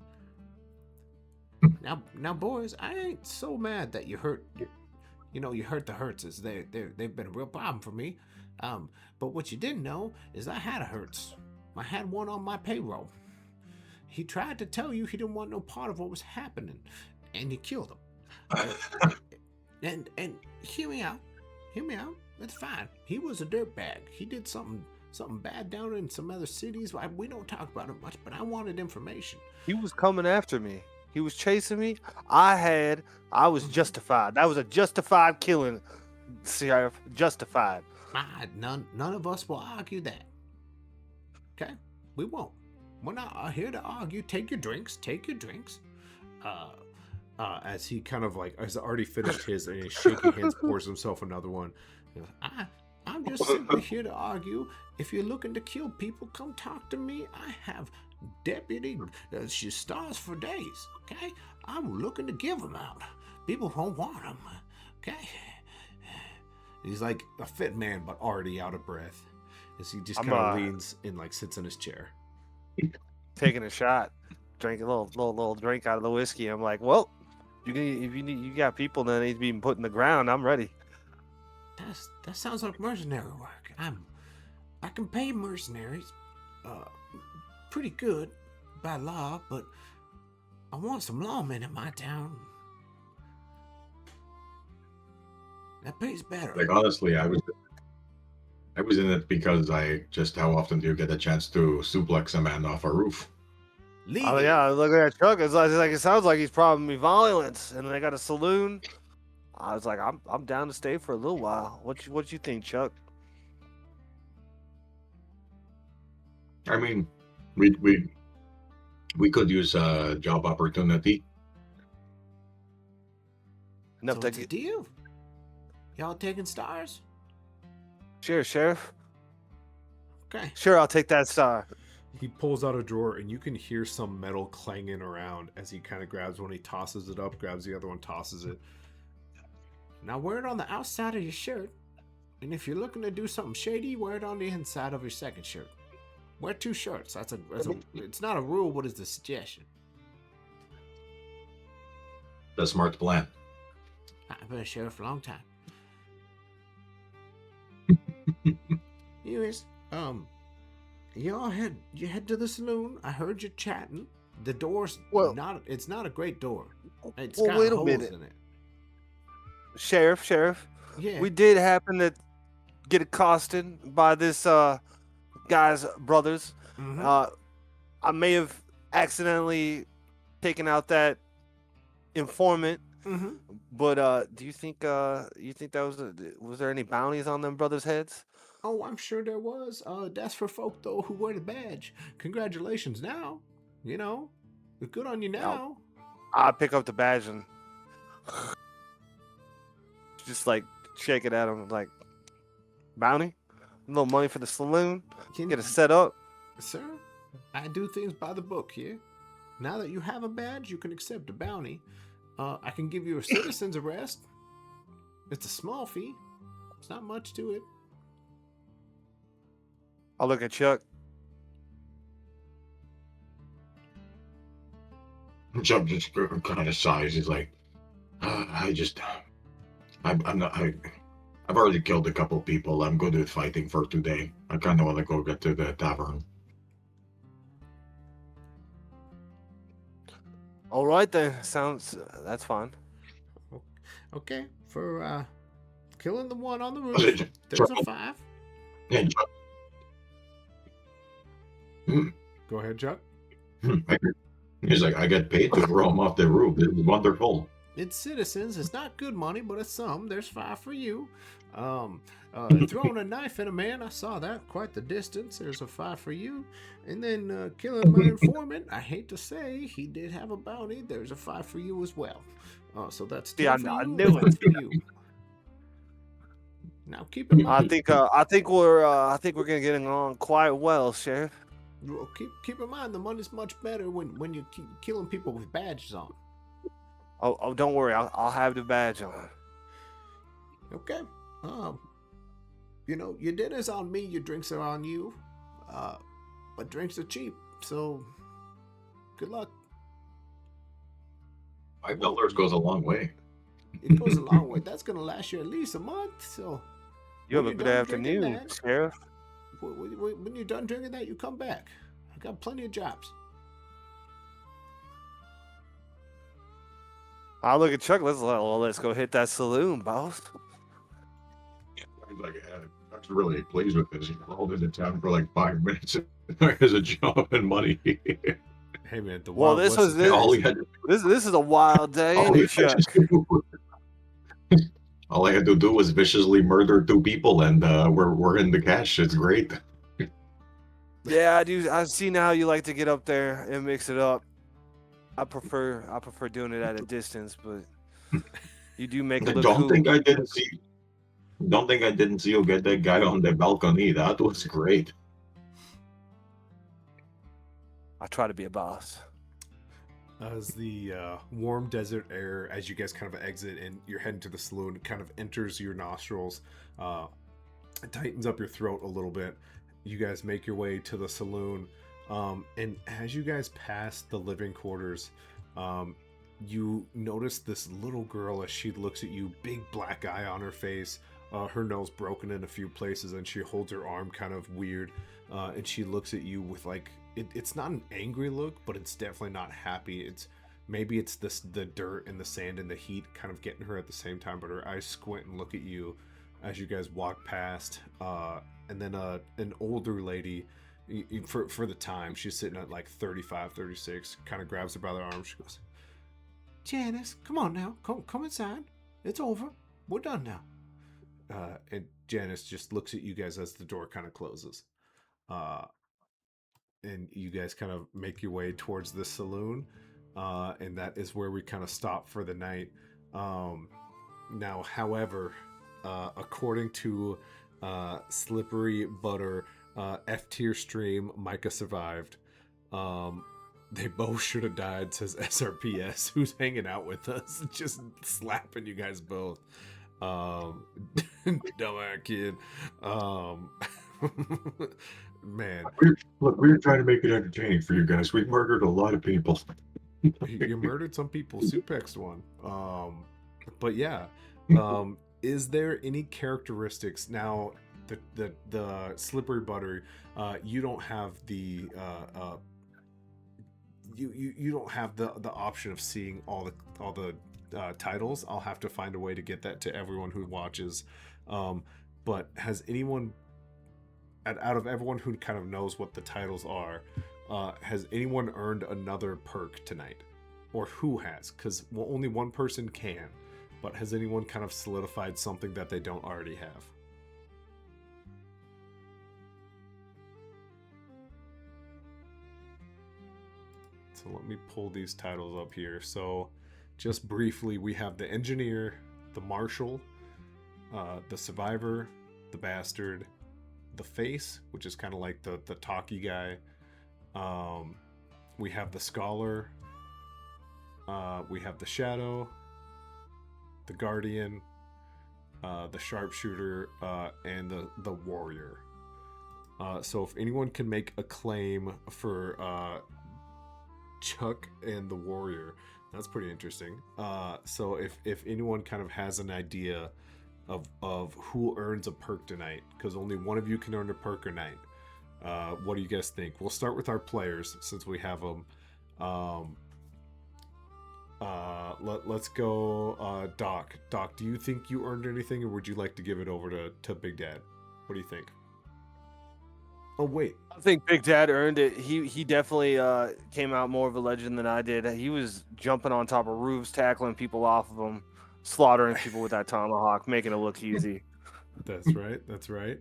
"Now, boys, I ain't so mad that you hurt. You hurt the Hertzes. They've been a real problem for me. But what you didn't know is I had a Hertz. I had one on my payroll. He tried to tell you he didn't want no part of what was happening, and you killed him. And hear me out. It's fine. He was a dirtbag. He did something bad down in some other cities. We don't talk about it much, but I wanted information. He was coming after me. He was chasing me. I was justified. That was a justified killing, Sheriff. Justified. None of us will argue that. Okay? We won't. We're not here to argue. Take your drinks. As he kind of like has already finished his, and his shaky hands pours himself another one. He goes, I'm just simply here to argue. If you're looking to kill people, come talk to me. I have deputy stars for days. Okay, I'm looking to give them out. People won't want them. Okay. He's like a fit man, but already out of breath. As he just kind of leans and like sits in his chair, taking a shot, drinking a little drink out of the whiskey. I'm like, well, you got people that need to be put in the ground. I'm ready. That sounds like mercenary work. I can pay mercenaries, pretty good by law, but I want some lawmen in my town. That pays better. Like honestly, I was in it because how often do you get a chance to suplex a man off a roof? Oh yeah, look at that truck. It sounds like he's probably violence, and they got a saloon. I was like, I'm down to stay for a little while. What you think, Chuck? I mean, we could use a job opportunity. Enough so to get deal. Y'all taking stars? Sure, Sheriff. Okay. Sure, I'll take that star. He pulls out a drawer, and you can hear some metal clanging around as he kind of grabs one. He tosses it up, grabs the other one, tosses it. Now wear it on the outside of your shirt, and if you're looking to do something shady, wear it on the inside of your second shirt. Wear 2 shirts. It's not a rule, but it's a suggestion. That's a smart plan. I've been a sheriff for a long time. Anyways, you head to the saloon. I heard you chatting. The door's it's not a great door. It's got wait a holes minute. in it. Sheriff. Yeah. We did happen to get accosted by this guy's brothers. Mm-hmm. I may have accidentally taken out that informant. Mm-hmm. But do you think that was there any bounties on them brothers' heads? Oh, I'm sure there was. That's for folk though who wear the badge. Congratulations now. Good on you now. I pick up the badge and just like shake it at him like, bounty? A little money for the saloon? Get it set up? Sir, I do things by the book here. Now that you have a badge, you can accept a bounty. I can give you a citizen's arrest. It's a small fee. It's not much to it. I'll look at Chuck. Chuck just kind of sighs. He's like, I've already killed a couple people. I'm good with fighting for today. I kind of want to go get to the tavern. All right then. That's fine. Okay, for killing the one on the roof, there's a 5. Yeah, Chuck. Go ahead, Chuck. He's like, I get paid to throw him off the roof. This is wonderful. It's citizens. It's not good money, but it's some. There's 5 for you. Throwing a knife at a man, I saw that. Quite the distance. There's a 5 for you. And then killing my informant, I hate to say, he did have a bounty. There's a 5 for you as well. So that's 10 Yeah, for I you, knew it. 5 for you. Now keep in mind. I think we're gonna get along quite well, Sheriff. Well, keep in mind the money's much better when you keep killing people with badges on. Oh, don't worry, I'll have the badge on. Okay. Your dinner's on me, your drinks are on you. But drinks are cheap, so good luck. $5 goes a long way. It goes a long way. That's gonna last you at least a month. So You have a when good you're done drinking afternoon, Sheriff. when you're done drinking that, you come back. I got plenty of jobs. I look at Chuck. Let's go hit that saloon, boss. Like, Chuck's really pleased with this. He crawled into town for like 5 minutes as a job and money. Hey man, the Well, Wild this West was is it. all he had to This is a wild day, all ain't he it, Chuck? had to do- all I had to do was viciously murder 2 people, and we're in the cash. It's great. Yeah, I do. I see now you like to get up there and mix it up. I prefer doing it at a distance, but you do make it look Don't cool. think I didn't see. Don't think I didn't see you get that guy on the balcony. That was great. I try to be a boss. As the warm desert air, as you guys kind of exit and you're heading to the saloon, it kind of enters your nostrils. It tightens up your throat a little bit. You guys make your way to the saloon. And as you guys pass the living quarters, you notice this little girl as she looks at you, big black eye on her face, her nose broken in a few places, and she holds her arm kind of weird. And she looks at you with like, it's not an angry look, but it's definitely not happy. Maybe it's the dirt and the sand and the heat kind of getting her at the same time, but her eyes squint and look at you as you guys walk past. And then an older lady, for the time, she's sitting at like 35, 36, kind of grabs her by the arm. She goes, Janice, come on now, come inside. It's over. We're done now. And Janice just looks at you guys as the door kind of closes. And you guys kind of make your way towards the saloon. And that is where we kind of stop for the night. Now, however, according to Slippery Butter, F tier stream, Micah survived. They both should have died, says SRPS, who's hanging out with us, just slapping you guys both. Dumbass kid. Man, Look, we were trying to make it entertaining for you guys. We murdered a lot of people. you murdered some people. Supexed one. But yeah. Is there any characteristics now? The Slippery Butter, you don't have the you don't have the option of seeing all the titles. I'll have to find a way to get that to everyone who watches. But has anyone, out of everyone who kind of knows what the titles are, has anyone earned another perk tonight, or who has? Because only one person can. But has anyone kind of solidified something that they don't already have? So let me pull these titles up here. So just briefly, we have the Engineer, the Marshal, the Survivor, the Bastard, the Face, which is kind of like the talky guy. We have the Scholar. We have the Shadow, the Guardian, the Sharpshooter, and the Warrior. So if anyone can make a claim for Chuck and the Warrior, that's pretty interesting. So if anyone kind of has an idea of who earns a perk tonight, because only one of you can earn a perk a night, what do you guys think? We'll start with our players since we have them. Let's go, Doc. Doc, do you think you earned anything, or would you like to give it over to Big Dad? What do you think? Oh wait, I think Big Dad earned it. He definitely came out more of a legend than I did. He was jumping on top of roofs, tackling people off of them, slaughtering people with that tomahawk, making it look easy. that's right. That's right.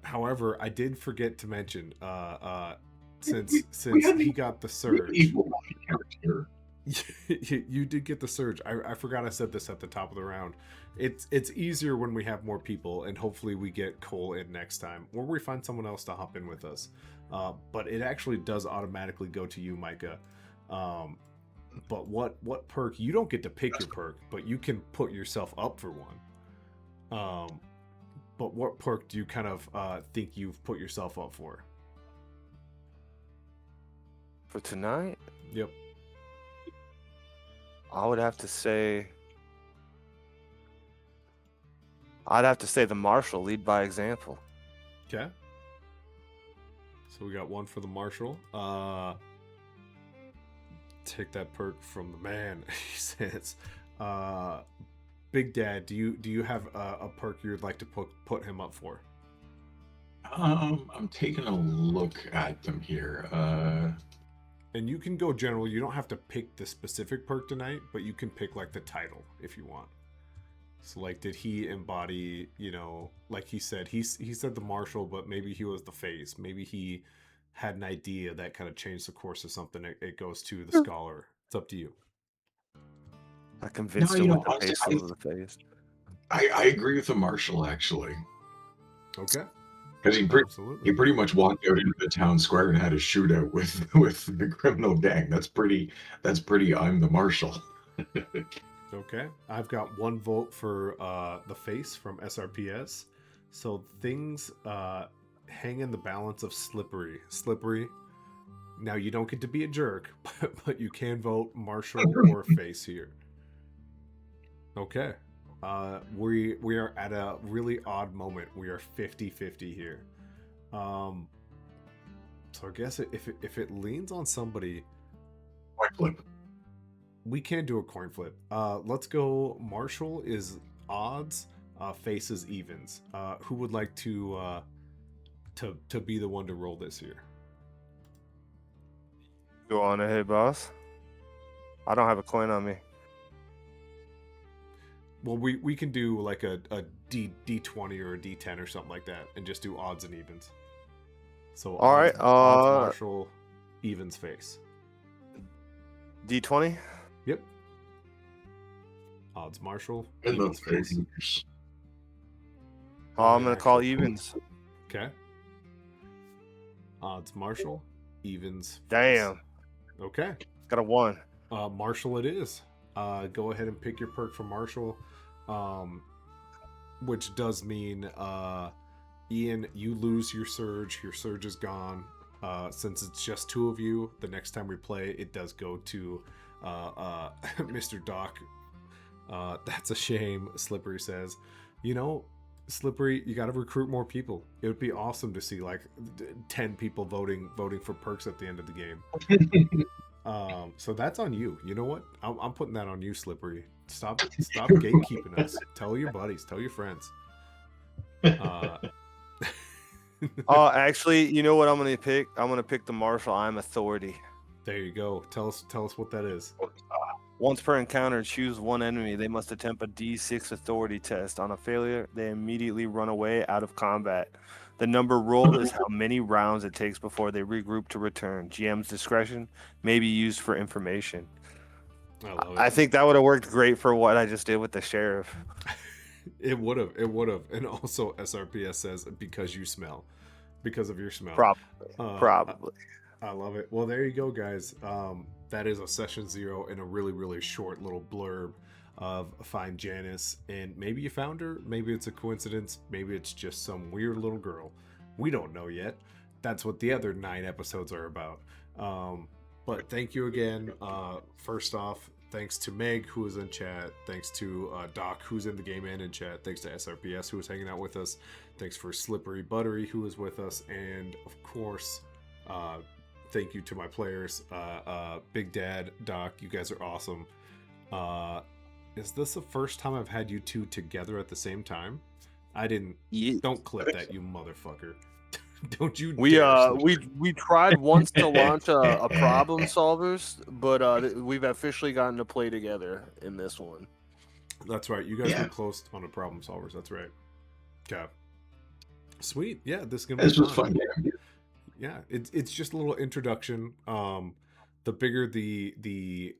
However, I did forget to mention, since We hadn't he got the we surge, equal body character. you did get the surge. I forgot I said this at the top of the round. It's easier when we have more people, and hopefully we get Cole in next time, or we find someone else to hop in with us. But it actually does automatically go to you, Micah. But what perk? You don't get to pick your perk, but you can put yourself up for one. But what perk do you kind of think you've put yourself up for? For tonight, Yep. I would have to say. I'd have to say the Marshal, lead by example. Okay. So we got one for the Marshal. Take that perk from the man. He says, Big Dad, do you have a perk you'd like to put him up for? I'm taking a look at them here. And you can go general. You don't have to pick the specific perk tonight, but you can pick like the title if you want. So like, did he embody, like he said the Marshal, but maybe he was the face. Maybe he had an idea that kind of changed the course of something. It goes to the Scholar. It's up to you. I convinced No, him with the honestly, face of the face. I agree with the Marshal actually, Okay. because Absolutely. he pretty much walked out into the town square and had a shootout with the criminal gang. That's pretty. I'm the Marshal. Okay, I've got one vote for the face from SRPS. So things hang in the balance of Slippery. Slippery. Now you don't get to be a jerk, but you can vote Marshall or face here. Okay. We are at a really odd moment. We are 50-50 here. So I guess if it leans on somebody, Coin flip. we can do a coin flip. Let's go. Marshall is odds, face is evens. Who would like to be the one to roll this here? Go on ahead, boss. I don't have a coin on me. Well, we can do like a D20 or a D10 or something like that, and just do odds and evens. So All right, odds Marshall, evens face. D20. Yep. Odds Marshall, And evens the face. face. I'm gonna call evens. Okay. Odds Marshall, evens. Face. Damn. Okay. Got a 1. Marshall it is. Go ahead and pick your perk for Marshall. Which does mean, Ian, you lose your surge. Your surge is gone. Since it's just 2 of you, the next time we play, it does go to Mr. Doc. That's a shame, Slippery says. Slippery, you got to recruit more people. It would be awesome to see like 10 people voting for perks at the end of the game. So that's on you. You know what? I'm putting that on you, Slippery. Stop gatekeeping us. Tell your buddies. Tell your friends. Actually, you know what I'm gonna pick? I'm gonna pick the Marshal. I'm authority. There you go. Tell us what that is. Once per encounter, choose one enemy. They must attempt a D6 authority test. On a failure, they immediately run away out of combat. The number rolled is how many rounds it takes before they regroup to return. GM's discretion may be used for information. I love it. I think that would have worked great for what I just did with the sheriff. It would have. And also SRPS says because you smell. Because of your smell. Probably. I love it. Well, there you go, guys. That is a session 0 and a really, really short little blurb of Find Janus. And maybe you found her. Maybe it's a coincidence. Maybe it's just some weird little girl. We don't know yet. That's what the other 9 episodes are about. But thank you again. First off, thanks to Meg, who is in chat. Thanks to Doc, who's in the game and in chat. Thanks to SRPS, who was hanging out with us. Thanks for Slippery Buttery, who was with us. And, of course, thank you to my players. Big Dad, Doc, you guys are awesome. Is this the first time I've had you two together at the same time? I didn't. Yeah. Don't clip that, you motherfucker. Don't you We dare. we tried once to launch a problem solvers, but we've officially gotten to play together in this one. That's right. You guys Yeah. were close on the problem solvers. That's right. Okay. Sweet. Yeah, this is gonna be This was fun. fun. Yeah. Yeah, it's just a little introduction. The bigger the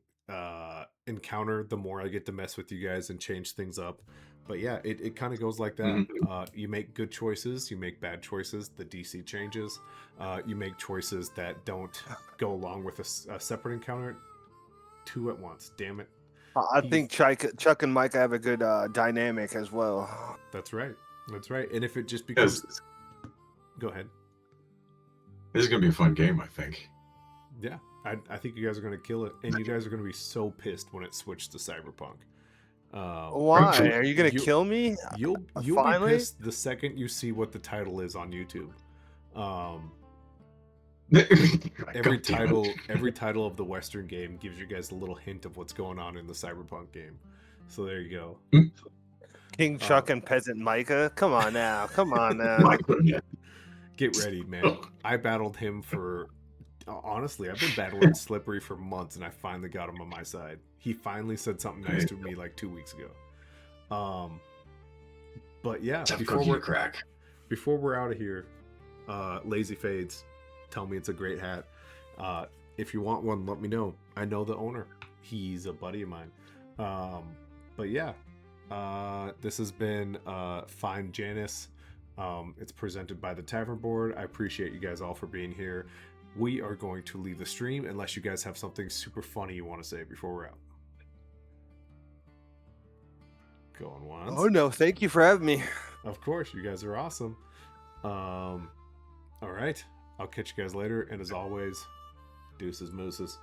encounter, the more I get to mess with you guys and change things up. But yeah, it kind of goes like that. Mhm. You make good choices, you make bad choices. The DC changes. You make choices that don't go along with a separate encounter. Two at once. Damn it. I think Chuck and Mike have a good dynamic as well. That's right. That's right. And if it just becomes, This go ahead. is gonna be a fun game, I think. Yeah, I think you guys are going to kill it, and you guys are going to be so pissed when it switched to Cyberpunk. Why? Are you gonna kill me? You'll Finally? be pissed the second you see what the title is on YouTube. Every God damn it. title of the Western game gives you guys a little hint of what's going on in the Cyberpunk game. So there you go. King Chuck and Peasant Micah? Come on now. Come on now. My goodness. Get ready, man. I battled him for. Honestly, I've been battling Slippery for months, and I finally got him on my side. He finally said something nice to me like 2 weeks ago. But yeah, Tough before cookie to we're crack. out of here, Lazy Fades, tell me it's a great hat. If you want one, let me know. I know the owner. He's a buddy of mine. But yeah, this has been Find Janus. It's presented by the Tavern Board. I appreciate you guys all for being here. We are going to leave the stream unless you guys have something super funny you want to say before we're out. Going once. Oh no, thank you for having me. Of course, you guys are awesome. All right, I'll catch you guys later, and as always, deuces mooses.